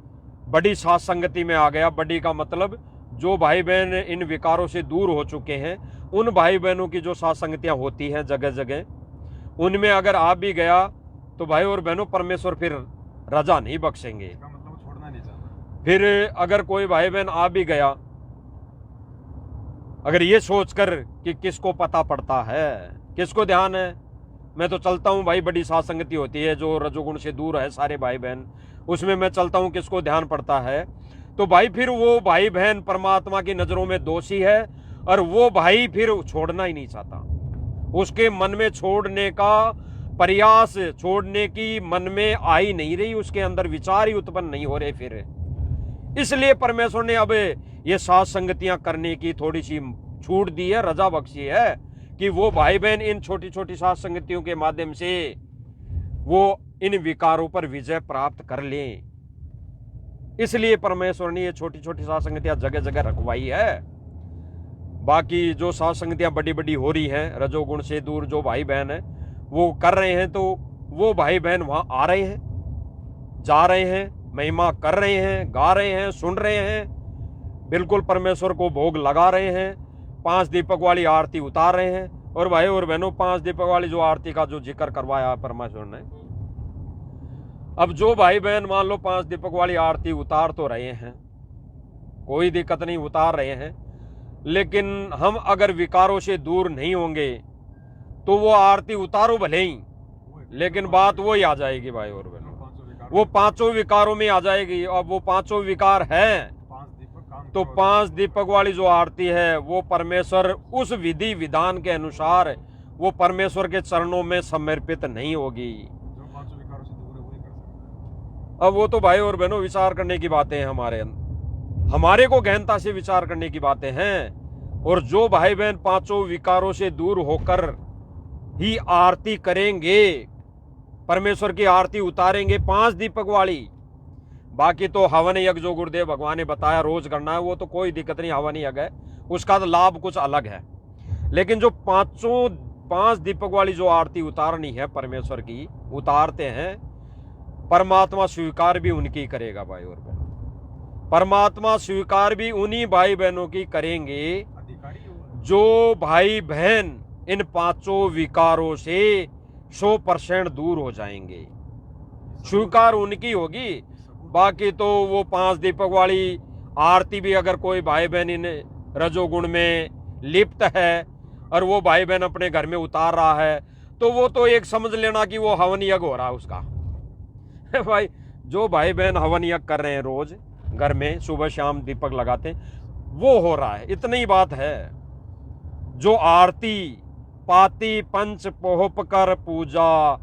बड़ी साथ संगति में आ गया, बड़ी का मतलब जो भाई बहन इन विकारों से दूर हो चुके हैं, उन भाई बहनों की जो साथ संगतियां होती हैं जगह जगह, उनमें अगर आ भी गया, तो भाई और बहनों परमेश्वर फिर रजा नहीं बख्शेंगे। इसका मतलब वो छोड़ना नहीं चाहता। फिर अगर कोई भाई बहन आ भी गया, अगर ये सोचकर कि किसको पता पड़ता है, किसको ध्यान है, मैं तो चलता हूँ भाई, बड़ी साथ संगति होती है जो रजोगुण से दूर है सारे भाई बहन, उसमें मैं चलता हूँ, किसको ध्यान पड़ता है, तो भाई फिर वो भाई बहन परमात्मा की नजरों में दोषी है, और वो भाई फिर छोड़ना ही नहीं चाहता, उसके मन में छोड़ने का प्रयास, छोड़ने की मन में आ ही नहीं रही, उसके अंदर विचार ही उत्पन्न नहीं हो रहे फिर। इसलिए परमेश्वर ने अब ये साथ संगतियां करने की थोड़ी सी छूट दी है, रजा बख्शी है, कि वो भाई बहन इन छोटी छोटी साथ संगतियों के माध्यम से वो इन विकारों पर विजय प्राप्त कर लें। इसलिए परमेश्वर ने ये छोटी छोटी साथ संगतियां जगह जगह रखवाई है। बाकी जो साथ संगतियां बड़ी बड़ी हो रही हैं, रजोगुण से दूर जो भाई बहन है वो कर रहे हैं, तो वो भाई बहन वहां आ रहे हैं, जा रहे हैं, महिमा कर रहे हैं, गा रहे हैं, सुन रहे हैं, बिल्कुल परमेश्वर को भोग लगा रहे हैं, 5 दीपक वाली आरती उतार रहे हैं। और भाई और बहनों 5 दीपक वाली जो आरती का जो जिक्र करवाया परमेश्वर ने, अब जो भाई बहन मान लो 5 दीपक वाली आरती उतार तो रहे हैं, कोई दिक्कत नहीं, उतार रहे हैं, लेकिन हम अगर विकारों से दूर नहीं होंगे तो वो आरती उतारो भले ही, लेकिन बात वो ही आ जाएगी भाई और बहनों, वो 5 विकारों में आ जाएगी। अब वो 5 विकार हैं, 5 दीपक काम तो 5 दीपक वाली जो आरती है वो परमेश्वर उस विधि विधान के अनुसार वो परमेश्वर के चरणों में समर्पित नहीं होगी। जो 500 विकारों से दूर है वही कर सकता अब वो तो भाई और बहनों विचार करने की बातें हैं, हमारे को गहनता से विचार करने की बातें हैं। और जो भाई बहन 5 विकारों से दूर होकर ही आरती करेंगे, परमेश्वर की आरती उतारेंगे 5 दीपक वाली, बाकी तो हवन यज्ञ जो गुरुदेव भगवान ने बताया रोज करना है वो तो कोई दिक्कत नहीं, हवन यज्ञ है, उसका तो लाभ कुछ अलग है। लेकिन जो 5 दीपक वाली जो आरती उतारनी है परमेश्वर की, उतारते हैं, परमात्मा स्वीकार भी उनकी करेगा भाई और बहन। परमात्मा स्वीकार भी उन्हीं भाई बहनों की करेंगे अधिकारी होगा। जो भाई बहन इन 5 विकारों से 100% दूर हो जाएंगे। स्वीकार उनकी होगी। बाकी तो वो 5 दीपक वाली आरती भी अगर कोई भाई बहन इन रजोगुण में लिप्त है और वो भाई बहन अपने घर में उतार रहा है तो वो तो एक समझ लेना कि वो हवन यज्ञ हो रहा है उसका। भाई जो भाई बहन हवन यज्ञ कर रहे हैं रोज घर में सुबह शाम दीपक लगाते हैं वो हो रहा है, इतनी बात है। जो आरती पाती पंच पोहप कर पूजा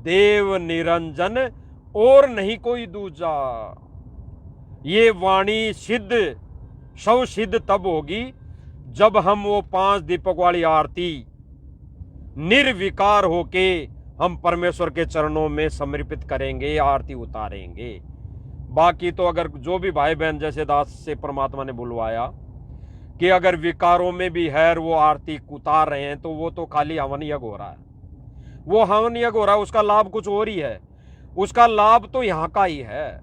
देव निरंजन और नहीं कोई दूजा, ये वाणी सिद्ध सौ सिद्ध तब होगी जब हम वो 5 दीपक वाली आरती निर्विकार होके हम परमेश्वर के चरणों में समर्पित करेंगे, आरती उतारेंगे। बाकी तो अगर जो भी भाई बहन जैसे दास से परमात्मा ने बुलवाया कि अगर विकारों में भी है वो आरती उतार रहे हैं तो वो तो खाली हवन यज्ञ हो रहा है, वो हवन यज्ञ हो रहा है, उसका लाभ कुछ और ही है। उसका लाभ तो यहाँ का ही है,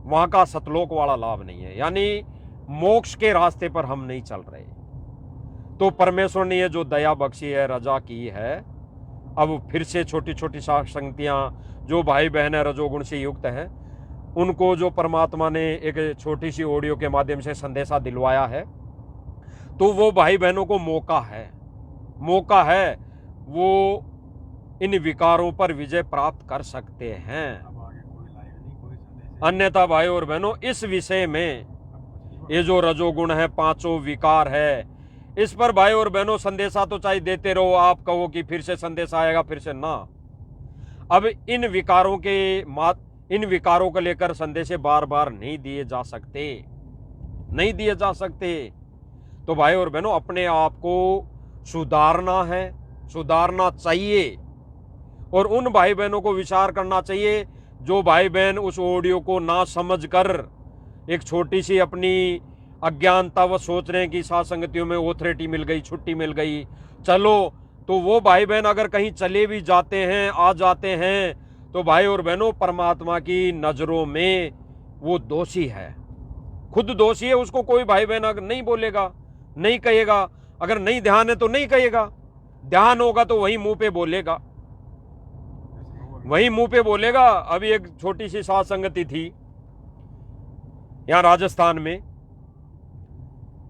वहां का सतलोक वाला लाभ नहीं है, यानी मोक्ष के रास्ते पर हम नहीं चल रहे। तो परमेश्वर ने ये जो दया बख्शी है, रजा की है, अब फिर से छोटी छोटी संगतियां जो भाई बहन है रजोगुण से युक्त है उनको जो परमात्मा ने एक छोटी सी ऑडियो के माध्यम से संदेशा दिलवाया है, तो वो भाई बहनों को मौका है वो इन विकारों पर विजय प्राप्त कर सकते हैं। अब आगे कोई लाइव नहीं, कोई संदेश अन्यथा भाई और बहनों इस विषय में ये जो रजोगुण है 5 विकार है, इस पर भाई और बहनों संदेशा तो चाहे देते रहो, आप कहो कि फिर से संदेश आएगा फिर से ना। अब इन विकारों को लेकर संदेशे बार बार नहीं दिए जा सकते। तो भाई और बहनों अपने आप को सुधारना चाहिए और उन भाई बहनों को विचार करना चाहिए जो भाई बहन उस ऑडियो को ना समझकर एक छोटी सी अपनी अज्ञानता व सोच रहे हैं कि साथ संगतियों में ऑथोरिटी मिल गई, छुट्टी मिल गई, चलो, तो वो भाई बहन अगर कहीं चले भी जाते हैं, आ जाते हैं, तो भाई और बहनों परमात्मा की नजरों में वो दोषी है, खुद दोषी है। उसको कोई भाई बहन अगर नहीं बोलेगा, नहीं कहेगा, अगर नहीं ध्यान है तो नहीं कहेगा, ध्यान होगा तो वही मुंह पे बोलेगा। अभी एक छोटी सी साथ संगति थी यहां राजस्थान में,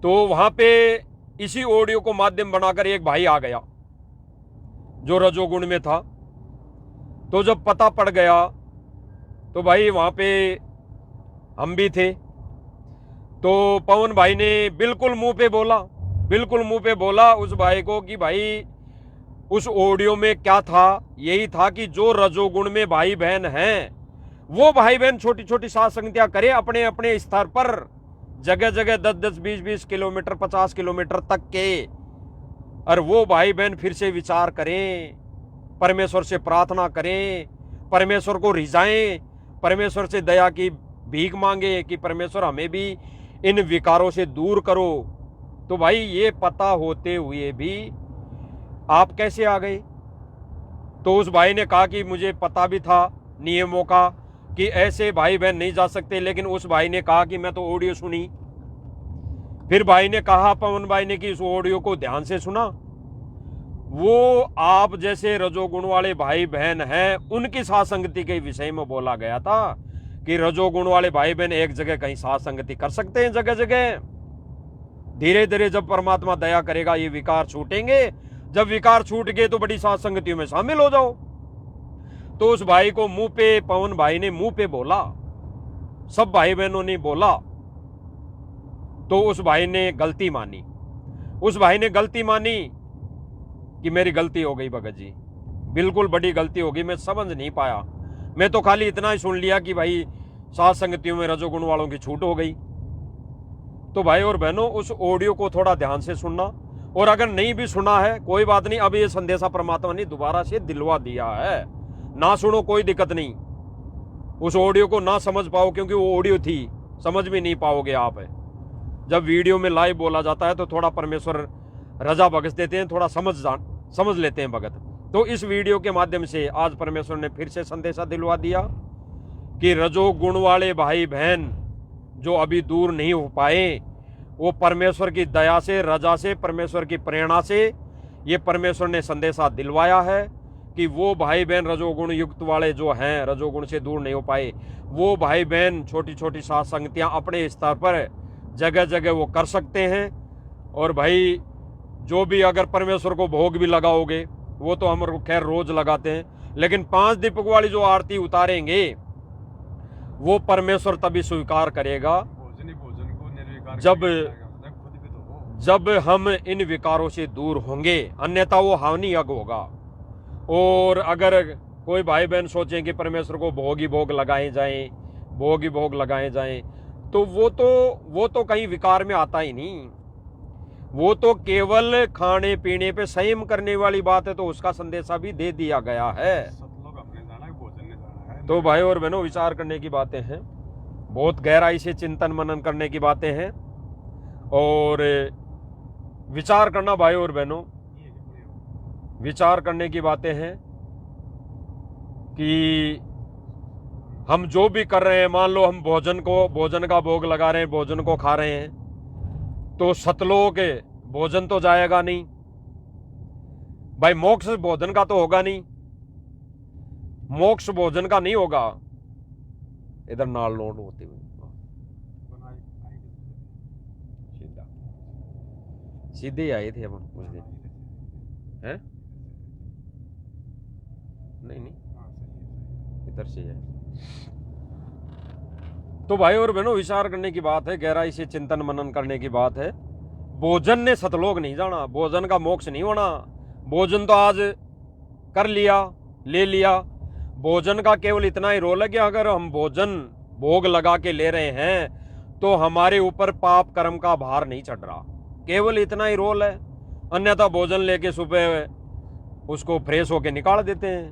तो वहां पे इसी ऑडियो को माध्यम बनाकर एक भाई आ गया जो रजोगुण में था। तो जब पता पड़ गया तो भाई वहां पे हम भी थे, तो पवन भाई ने बिल्कुल मुंह पे बोला उस भाई को कि भाई उस ऑडियो में क्या था, यही था कि जो रजोगुण में भाई बहन हैं वो भाई बहन छोटी छोटी साथ संगतियां करें अपने अपने स्तर पर, जगह जगह 10-10, 20-20 किलोमीटर, 50 किलोमीटर तक के, और वो भाई बहन फिर से विचार करें, परमेश्वर से प्रार्थना करें, परमेश्वर को रिझाएं, परमेश्वर से दया की भीख मांगे कि परमेश्वर हमें भी इन विकारों से दूर करो। तो भाई ये पता होते हुए भी आप कैसे आ गए? तो उस भाई ने कहा कि मुझे पता भी था नियमों का कि ऐसे भाई बहन नहीं जा सकते, लेकिन उस भाई ने कहा कि मैं तो ऑडियो सुनी। फिर भाई ने कहा, पवन भाई ने, कि इस ऑडियो को ध्यान से सुना, वो आप जैसे रजोगुण वाले भाई बहन हैं उनकी साथ संगति के विषय में बोला गया था कि रजोगुण वाले भाई बहन एक जगह कहीं साथ संगति कर सकते हैं, जगह जगह। धीरे धीरे जब परमात्मा दया करेगा ये विकार छूटेंगे, जब विकार छूट गए तो बड़ी साथ संगतियों में शामिल हो जाओ। तो उस भाई को मुंह पे, पवन भाई ने मुंह पे बोला, सब भाई बहनों ने बोला, तो उस भाई ने गलती मानी, उस भाई ने गलती मानी कि मेरी गलती हो गई भगत जी, बिल्कुल बड़ी गलती हो गई, मैं समझ नहीं पाया, मैं तो खाली इतना ही सुन लिया कि भाई सात संगतियों में रजोगुण वालों की छूट हो गई। तो भाई और बहनों, उस ऑडियो को थोड़ा ध्यान से सुनना, और अगर नहीं भी सुना है कोई बात नहीं, अब ये संदेशा परमात्मा ने दोबारा से दिलवा दिया है, ना सुनो कोई दिक्कत नहीं, उस ऑडियो को ना समझ पाओ क्योंकि वो ऑडियो थी, समझ भी नहीं पाओगे आप। जब वीडियो में लाइव बोला जाता है तो थोड़ा परमेश्वर रजा बख्श देते हैं, थोड़ा समझ लेते हैं भगत। तो इस वीडियो के माध्यम से आज परमेश्वर ने फिर से संदेशा दिलवा दिया कि रजोगुण वाले भाई बहन जो अभी दूर नहीं हो पाए, वो परमेश्वर की दया से, रजा से, परमेश्वर की प्रेरणा से ये परमेश्वर ने संदेशा दिलवाया है कि वो भाई बहन रजोगुण युक्त वाले जो हैं, रजोगुण से दूर नहीं हो पाए, वो भाई बहन छोटी छोटी सात संगतियां अपने स्तर पर जगह जगह वो कर सकते हैं। और भाई जो भी अगर परमेश्वर को भोग भी लगाओगे, वो तो हम खैर रोज लगाते हैं, लेकिन 5 दीपक वाली जो आरती उतारेंगे वो परमेश्वर तभी स्वीकार करेगा भोजन को निर्विकार जब खुद भी तो हो। जब हम इन विकारों से दूर होंगे, अन्यथा वो हानि यज्ञ होगा। और अगर कोई भाई बहन सोचें कि परमेश्वर को भोग ही भोग लगाए जाएं, भोग ही भोग लगाए जाएं, तो वो तो कहीं विकार में आता ही नहीं, वो तो केवल खाने पीने पे संयम करने वाली बात है, तो उसका संदेशा भी दे दिया गया है। सब लोग अपने जाना है, भोजन ने जाना है। तो भाई और बहनों, विचार करने की बातें हैं, बहुत गहराई से चिंतन मनन करने की बातें हैं, और विचार करना भाई और बहनों, विचार करने की बातें हैं कि हम जो भी कर रहे हैं, मान लो हम भोजन का भोग लगा रहे हैं, भोजन को खा रहे हैं, तो सतलोक भोजन तो जाएगा नहीं भाई, मोक्ष भोजन का तो होगा नहीं, मोक्ष भोजन का नहीं होगा। इधर नाल लोड होती हुई सीधा सीधे ही आए थे अपन कुछ दिन, हैं? नहीं इधर से है। तो भाई और बहनों, विचार करने की बात है, गहराई से चिंतन मनन करने की बात है। भोजन ने सतलोक नहीं जाना, भोजन का मोक्ष नहीं होना। भोजन तो आज कर लिया, ले लिया, भोजन का केवल इतना ही रोल है कि अगर हम भोजन भोग लगा के ले रहे हैं तो हमारे ऊपर पाप कर्म का भार नहीं चढ़ रहा, केवल इतना ही रोल है। अन्यथा भोजन लेके सुबह उसको फ्रेश होके निकाल देते हैं,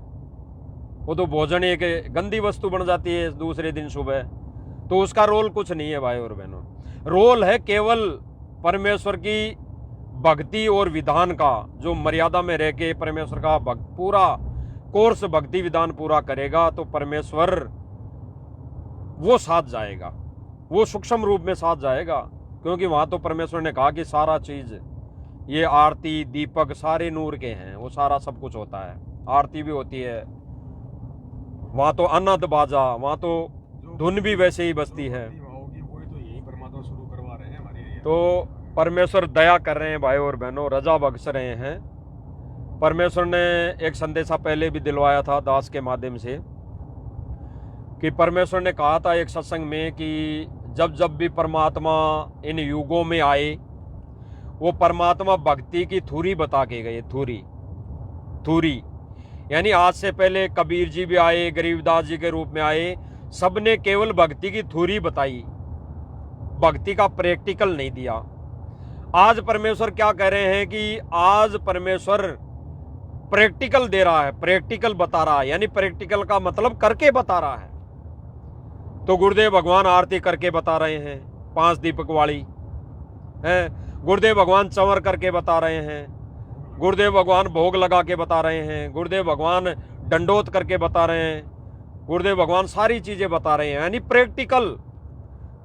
वो तो भोजन एक गंदी वस्तु बन जाती है दूसरे दिन सुबह, तो उसका रोल कुछ नहीं है भाई और बहनों। रोल है केवल परमेश्वर की भक्ति और विधान का, जो मर्यादा में रह के परमेश्वर का पूरा कोर्स भक्ति विधान पूरा करेगा तो परमेश्वर वो साथ जाएगा, वो सूक्ष्म रूप में साथ जाएगा, क्योंकि वहां तो परमेश्वर ने कहा कि सारा चीज, ये आरती दीपक सारे नूर के हैं, वो सारा सब कुछ होता है, आरती भी होती है, वहां तो अनंत बाजा, वहां तो धुन भी वैसे ही बजती है। तो परमेश्वर दया कर रहे हैं भाई और बहनों, रजा बख्श रहे हैं। परमेश्वर ने एक संदेशा पहले भी दिलवाया था दास के माध्यम से, कि परमेश्वर ने कहा था एक सत्संग में कि जब जब भी परमात्मा इन युगों में आए, वो परमात्मा भक्ति की थूरी बता के गए। थूरी यानी आज से पहले कबीर जी भी आए, गरीबदास जी के रूप में आए, सबने केवल भक्ति की थ्योरी बताई, भक्ति का प्रैक्टिकल नहीं दिया। आज परमेश्वर क्या कह रहे हैं कि आज परमेश्वर प्रैक्टिकल दे रहा है, प्रैक्टिकल बता रहा है, यानी प्रैक्टिकल का मतलब करके बता रहा है। तो गुरुदेव भगवान आरती करके बता रहे हैं 5 दीपक वाली हैं, गुरुदेव भगवान चंवर करके बता रहे हैं, गुरुदेव भगवान भोग लगा के बता रहे हैं, गुरुदेव भगवान दंडोत करके बता रहे हैं, गुरुदेव भगवान सारी चीजें बता रहे हैं, यानी प्रैक्टिकल।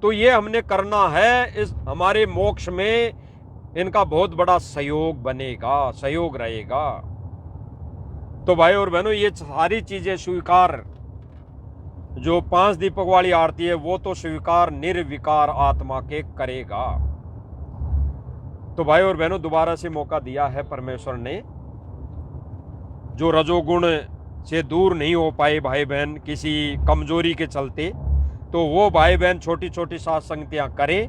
तो ये हमने करना है, इस हमारे मोक्ष में इनका बहुत बड़ा सहयोग बनेगा, सहयोग रहेगा। तो भाई और बहनों, ये सारी चीजें स्वीकार, जो 5 दीपक वाली आरती है वो तो स्वीकार निर्विकार आत्मा के करेगा। तो भाई और बहनों, दोबारा से मौका दिया है परमेश्वर ने, जो रजोगुण से दूर नहीं हो पाए भाई बहन किसी कमजोरी के चलते, तो वो भाई बहन छोटी छोटी सात संगतियां करें,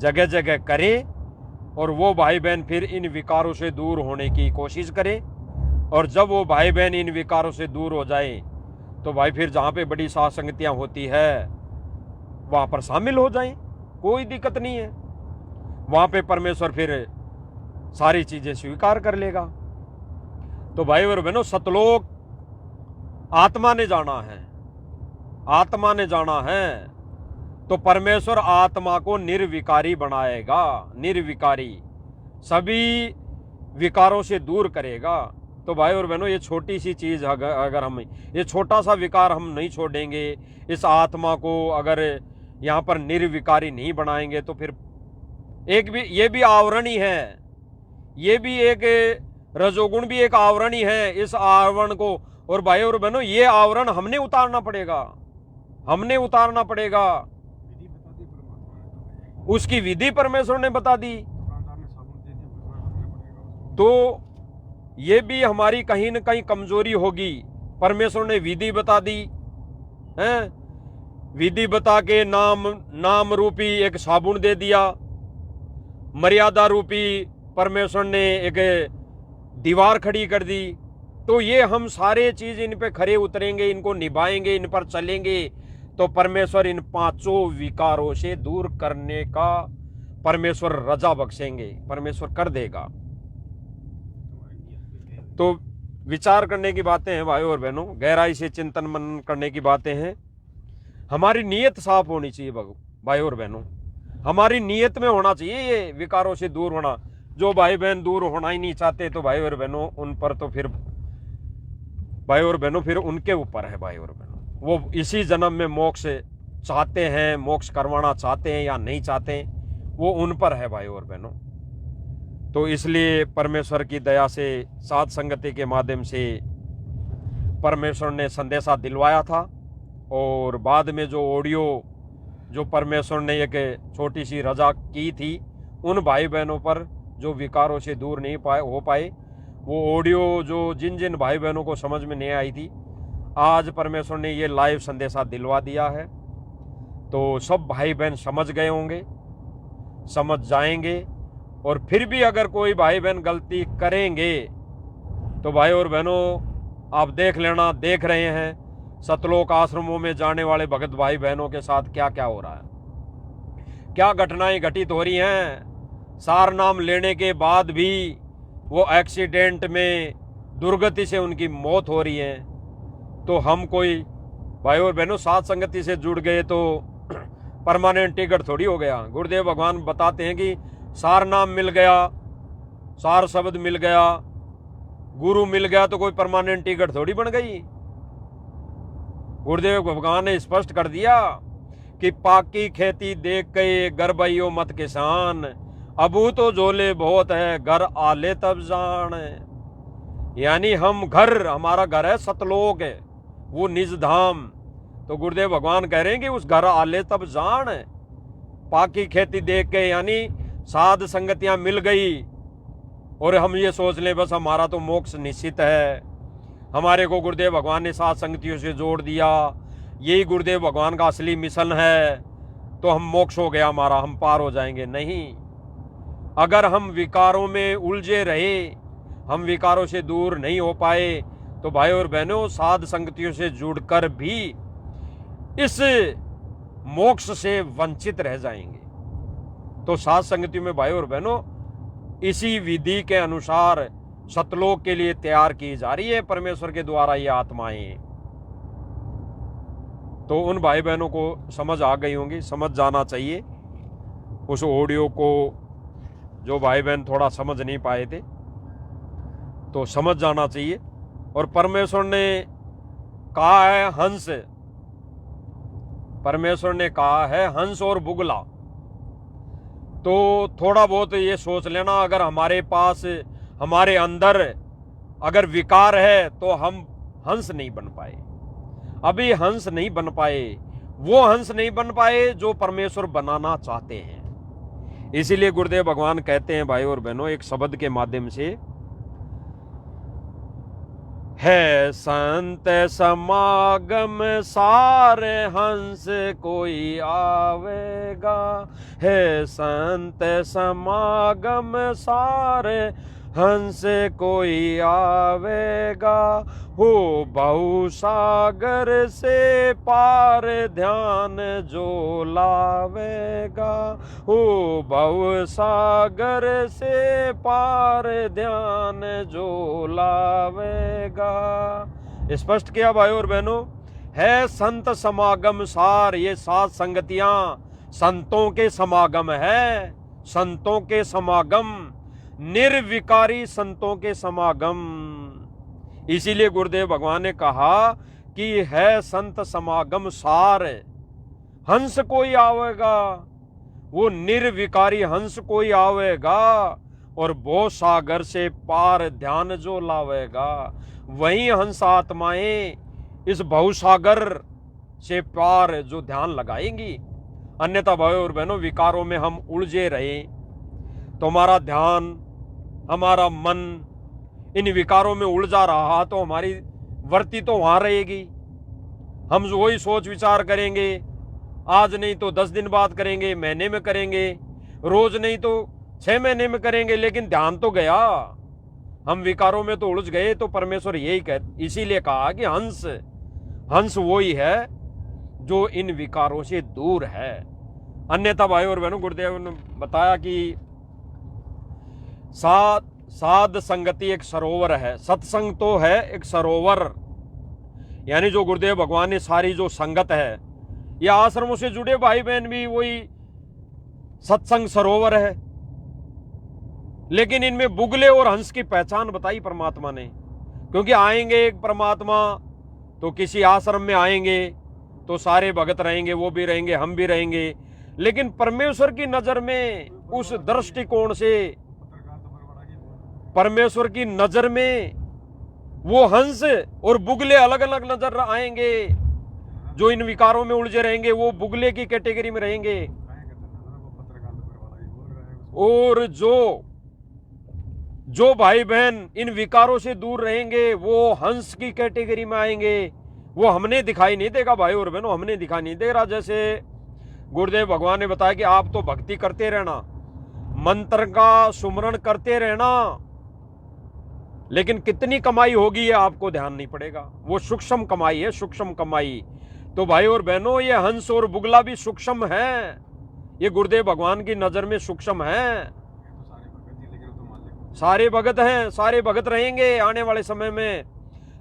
जगह जगह करें, और वो भाई बहन फिर इन विकारों से दूर होने की कोशिश करें। और जब वो भाई बहन इन विकारों से दूर हो जाए तो भाई फिर जहाँ पे बड़ी साथ संगतियाँ होती है वहाँ पर शामिल हो जाएं, कोई दिक्कत नहीं है। वहाँ पे परमेश्वर फिर सारी चीज़ें स्वीकार कर लेगा। तो भाई और बहनों, सतलोक आत्मा ने जाना है, आत्मा ने जाना है, तो परमेश्वर आत्मा को निर्विकारी बनाएगा, निर्विकारी, सभी विकारों से दूर करेगा। तो भाई और बहनों, ये छोटी सी चीज़ अगर हम ये छोटा सा विकार हम नहीं छोड़ेंगे, इस आत्मा को अगर यहाँ पर निर्विकारी नहीं बनाएंगे, तो फिर ये भी आवरण ही है, ये भी एक रजोगुण भी एक आवरण ही है। इस आवरण को, और भाई और बहनों, ये आवरण हमने उतारना पड़ेगा, हमने उतारना पड़ेगा। विधि बता दी परमात्मा ने, उसकी विधि परमेश्वर ने बता दी। दुकानदार ने साबुन दे दिया, भुगतान करना पड़ेगा उसको। तो ये भी हमारी कहीं न कहीं कमजोरी होगी। परमेश्वर ने विधि बता दी है, विधि बता के नाम रूपी एक साबुन दे दिया, मर्यादा रूपी परमेश्वर ने एक दीवार खड़ी कर दी। तो ये हम सारे चीज इन पे खरे उतरेंगे, इनको निभाएंगे, इन पर चलेंगे, तो परमेश्वर इन पांचों विकारों से दूर करने का परमेश्वर रजा बख्शेंगे, परमेश्वर कर देगा। तो विचार करने की बातें हैं भाइयों और बहनों, गहराई से चिंतन मनन करने की बातें हैं। हमारी नीयत साफ होनी चाहिए भाइयों और बहनों, हमारी नीयत में होना चाहिए ये विकारों से दूर होना। जो भाई बहन दूर होना ही नहीं चाहते, तो भाई और बहनों उन पर तो फिर भाई और बहनों फिर उनके ऊपर है भाई और बहनों, वो इसी जन्म में मोक्ष चाहते हैं, मोक्ष करवाना चाहते हैं या नहीं चाहते, वो उन पर है भाई और बहनों। तो इसलिए परमेश्वर की दया से साथ संगति के माध्यम से परमेश्वर ने संदेशा दिलवाया था, और बाद में जो ऑडियो जो परमेश्वर ने एक छोटी सी रजा की थी उन भाई बहनों पर जो विकारों से दूर नहीं हो पाए, वो ऑडियो जो जिन जिन भाई बहनों को समझ में नहीं आई थी, आज परमेश्वर ने ये लाइव संदेशा दिलवा दिया है। तो सब भाई बहन समझ गए होंगे, समझ जाएंगे। और फिर भी अगर कोई भाई बहन गलती करेंगे तो भाई और बहनों आप देख लेना, देख रहे हैं सतलोक आश्रमों में जाने वाले भगत भाई बहनों के साथ क्या क्या हो रहा है, क्या घटनाएं घटित हो रही हैं। सार नाम लेने के बाद भी वो एक्सीडेंट में दुर्गति से उनकी मौत हो रही है। तो हम कोई भाई और बहनों साथ संगति से जुड़ गए तो परमानेंट टिकट थोड़ी हो गया। गुरुदेव भगवान बताते हैं कि सार नाम मिल गया, सार शब्द मिल गया, गुरु मिल गया तो कोई परमानेंट टिकट थोड़ी बन गई। गुरुदेव भगवान ने स्पष्ट कर दिया कि पाकी खेती देख के गरबइयो मत किसान, अबू तो झोले बहुत है घर आले तब जान। यानी हम घर, हमारा घर है सतलोक है, वो निज धाम। तो गुरुदेव भगवान कह रहे हैं कि उस घर आले तब जान। पाकी खेती देख के यानी साध संगतियां मिल गई और हम ये सोच लें बस हमारा तो मोक्ष निश्चित है, हमारे को गुरुदेव भगवान ने साध संगतियों से जोड़ दिया, यही गुरुदेव भगवान का असली मिशन है, तो हम मोक्ष हो गया हमारा, हम पार हो जाएंगे। नहीं, अगर हम विकारों में उलझे रहे, हम विकारों से दूर नहीं हो पाए, तो भाई और बहनों साध संगतियों से जुड़कर भी इस मोक्ष से वंचित रह जाएंगे। तो साध संगतियों में भाई और बहनों इसी विधि के अनुसार सतलोक के लिए तैयार की जा रही है परमेश्वर के द्वारा ये आत्माएं। तो उन भाई बहनों को समझ आ गई होंगी, समझ जाना चाहिए उस ऑडियो को। जो भाई बहन थोड़ा समझ नहीं पाए थे तो समझ जाना चाहिए। और परमेश्वर ने कहा है हंस, परमेश्वर ने कहा है हंस और बुगला। तो थोड़ा बहुत ये सोच लेना, अगर हमारे पास, हमारे अंदर अगर विकार है तो हम हंस नहीं बन पाए, अभी हंस नहीं बन पाए, वो हंस नहीं बन पाए जो परमेश्वर बनाना चाहते हैं। इसीलिए गुरुदेव भगवान कहते हैं भाई और बहनों एक शब्द के माध्यम से, है संत समागम सारे हंस कोई आवेगा, है संत समागम सारे हंस कोई आवेगा, हो बहु सागर से पार ध्यान जो लावेगा, हो बहु सागर से पार ध्यान जो लावेगा। स्पष्ट किया भाई और बहनों, है संत समागम सार, ये सात संगतियां संतों के समागम है, संतों के समागम, निर्विकारी संतों के समागम। इसीलिए गुरुदेव भगवान ने कहा कि है संत समागम सार, हंस कोई आवेगा, वो निर्विकारी हंस कोई आवेगा, और वो सागर से पार ध्यान जो लावेगा। वही हंस आत्माएं इस बहुसागर से पार जो ध्यान लगाएंगी। अन्यथा भाइयों और बहनों, विकारों में हम उलझे रहे तो हमारा ध्यान, हमारा मन इन विकारों में उलझा रहा तो हमारी वृत्ति तो वहां रहेगी। हम वही सोच विचार करेंगे, आज नहीं तो 10 दिन बाद करेंगे, महीने में करेंगे, रोज नहीं तो 6 महीने में करेंगे, लेकिन ध्यान तो गया, हम विकारों में तो उलझ गए। तो परमेश्वर यही इसीलिए कहा कि हंस, हंस वही है जो इन विकारों से दूर है। अन्यथा भाई और बहनों, गुरुदेव ने बताया कि साध संगति एक सरोवर है, सत्संग तो है एक सरोवर। यानी जो गुरुदेव भगवान ने सारी जो संगत है, या आश्रमों से जुड़े भाई बहन भी वही सत्संग सरोवर है। लेकिन इनमें बुगले और हंस की पहचान बताई परमात्मा ने, क्योंकि आएंगे एक परमात्मा तो किसी आश्रम में आएंगे तो सारे भगत रहेंगे, वो भी रहेंगे, हम भी रहेंगे, लेकिन परमेश्वर की नजर में, उस दृष्टिकोण से, परमेश्वर की नजर में वो हंस और बुगले अलग अलग नजर आएंगे। जो इन विकारों में उलझे रहेंगे वो बुगले की कैटेगरी में रहेंगे, और जो भाई बहन इन विकारों से दूर रहेंगे वो हंस की कैटेगरी में आएंगे। वो हमने दिखाई नहीं देगा भाई और बहनों, हमने दिखाई नहीं दे रहा। जैसे गुरुदेव भगवान ने बताया कि आप तो भक्ति करते रहना, मंत्र का सुमरण करते रहना, लेकिन कितनी कमाई होगी ये आपको ध्यान नहीं पड़ेगा। वो सूक्ष्म कमाई है, सूक्ष्म कमाई। तो भाई और बहनों, ये हंस और बुगला भी सूक्ष्म है, ये गुरुदेव भगवान की नजर में सूक्ष्म है। सारे भगत हैं, सारे भगत रहेंगे आने वाले समय में,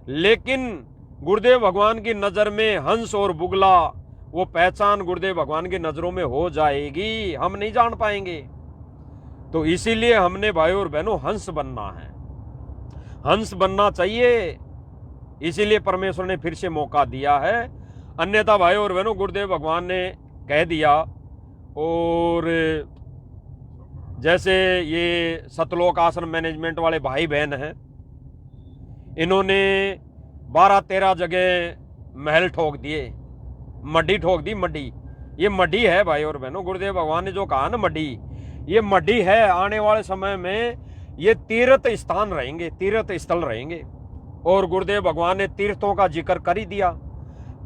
लेकिन गुरुदेव भगवान की नजर में हंस और बुगला, वो पहचान गुरुदेव भगवान की नजरों में हो जाएगी, हम नहीं जान पाएंगे। तो इसीलिए हमने भाई और बहनों हंस बनना है, हंस बनना चाहिए। इसीलिए परमेश्वर ने फिर से मौका दिया है। अन्यथा भाई और बहनों, गुरुदेव भगवान ने कह दिया। और जैसे ये सतलोक आश्रम मैनेजमेंट वाले भाई बहन हैं, इन्होंने 12-13 जगह महल ठोक दिए, मड्डी ठोक दी। मड्डी, ये मड्डी है भाई और बहनों, गुरुदेव भगवान ने जो कहा ना मड्डी, ये मड्डी है। आने वाले समय में ये तीर्थ स्थान रहेंगे, तीर्थ स्थल रहेंगे। और गुरुदेव भगवान ने तीर्थों का जिक्र कर ही दिया।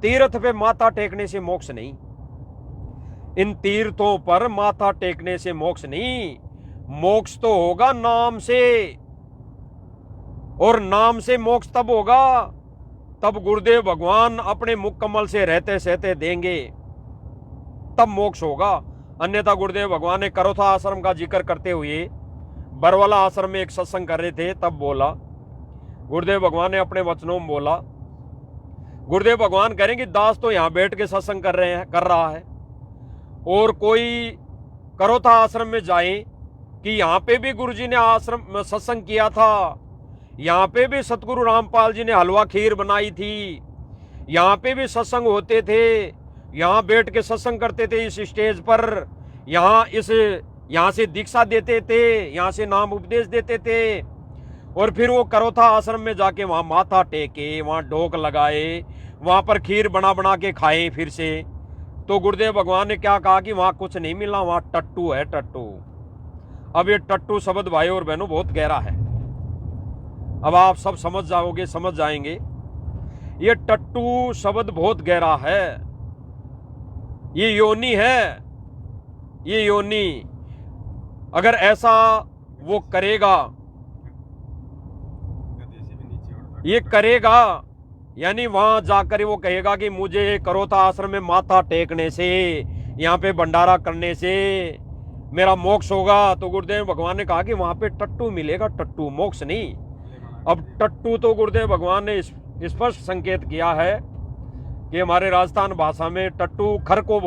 तीर्थ पे माथा टेकने से मोक्ष नहीं, इन तीर्थों पर माथा टेकने से मोक्ष नहीं, मोक्ष तो होगा नाम से, और नाम से मोक्ष तब होगा तब गुरुदेव भगवान अपने मुख कमल से रहते सहते देंगे, तब मोक्ष होगा। अन्यथा गुरुदेव भगवान ने करोथा आश्रम का जिक्र करते हुए बरवाला आश्रम में एक सत्संग कर रहे थे, तब बोला गुरुदेव भगवान ने अपने वचनों में बोला। गुरुदेव भगवान कह रहे हैं कि दास तो यहां बैठ के सत्संग कर रहा है, और कोई करोथा आश्रम में जाए कि यहाँ पे भी गुरुजी ने आश्रम सत्संग किया था, यहाँ पे भी सतगुरु रामपाल जी ने हलवा खीर बनाई थी, यहाँ पे भी सत्संग होते थे, यहाँ बैठ के सत्संग करते थे इस स्टेज पर, यहाँ से दीक्षा देते थे, यहाँ से नाम उपदेश देते थे, और फिर वो करोथा आश्रम में जाके वहाँ माथा टेके, वहाँ ढोक लगाए, वहाँ पर खीर बना बना के खाए फिर से। तो गुरुदेव भगवान ने क्या कहा कि वहाँ कुछ नहीं मिला, वहाँ टट्टू है, टट्टू। अब ये टट्टू शब्द भाई और बहनों बहुत गहरा है। अब आप सब समझ जाओगे, समझ जाएंगे। ये टट्टू शब्द बहुत गहरा है। ये योनि है, ये योनि। अगर ऐसा वो करेगा, गधे से भी नीचे उड़ता ये है। करेगा, यानी वहां जाकर वो कहेगा कि मुझे करोता आश्रम में माथा टेकने से, यहाँ पे भंडारा करने से मेरा मोक्ष होगा। तो गुरुदेव भगवान ने कहा कि वहां पे टट्टू मिलेगा, टट्टू, मोक्ष नहीं। पहले मना अब कर दिया। टट्टू तो गुरुदेव भगवान ने स्पष्ट संकेत किया है कि हमारे राजस्थान भाषा में टट्टू खर को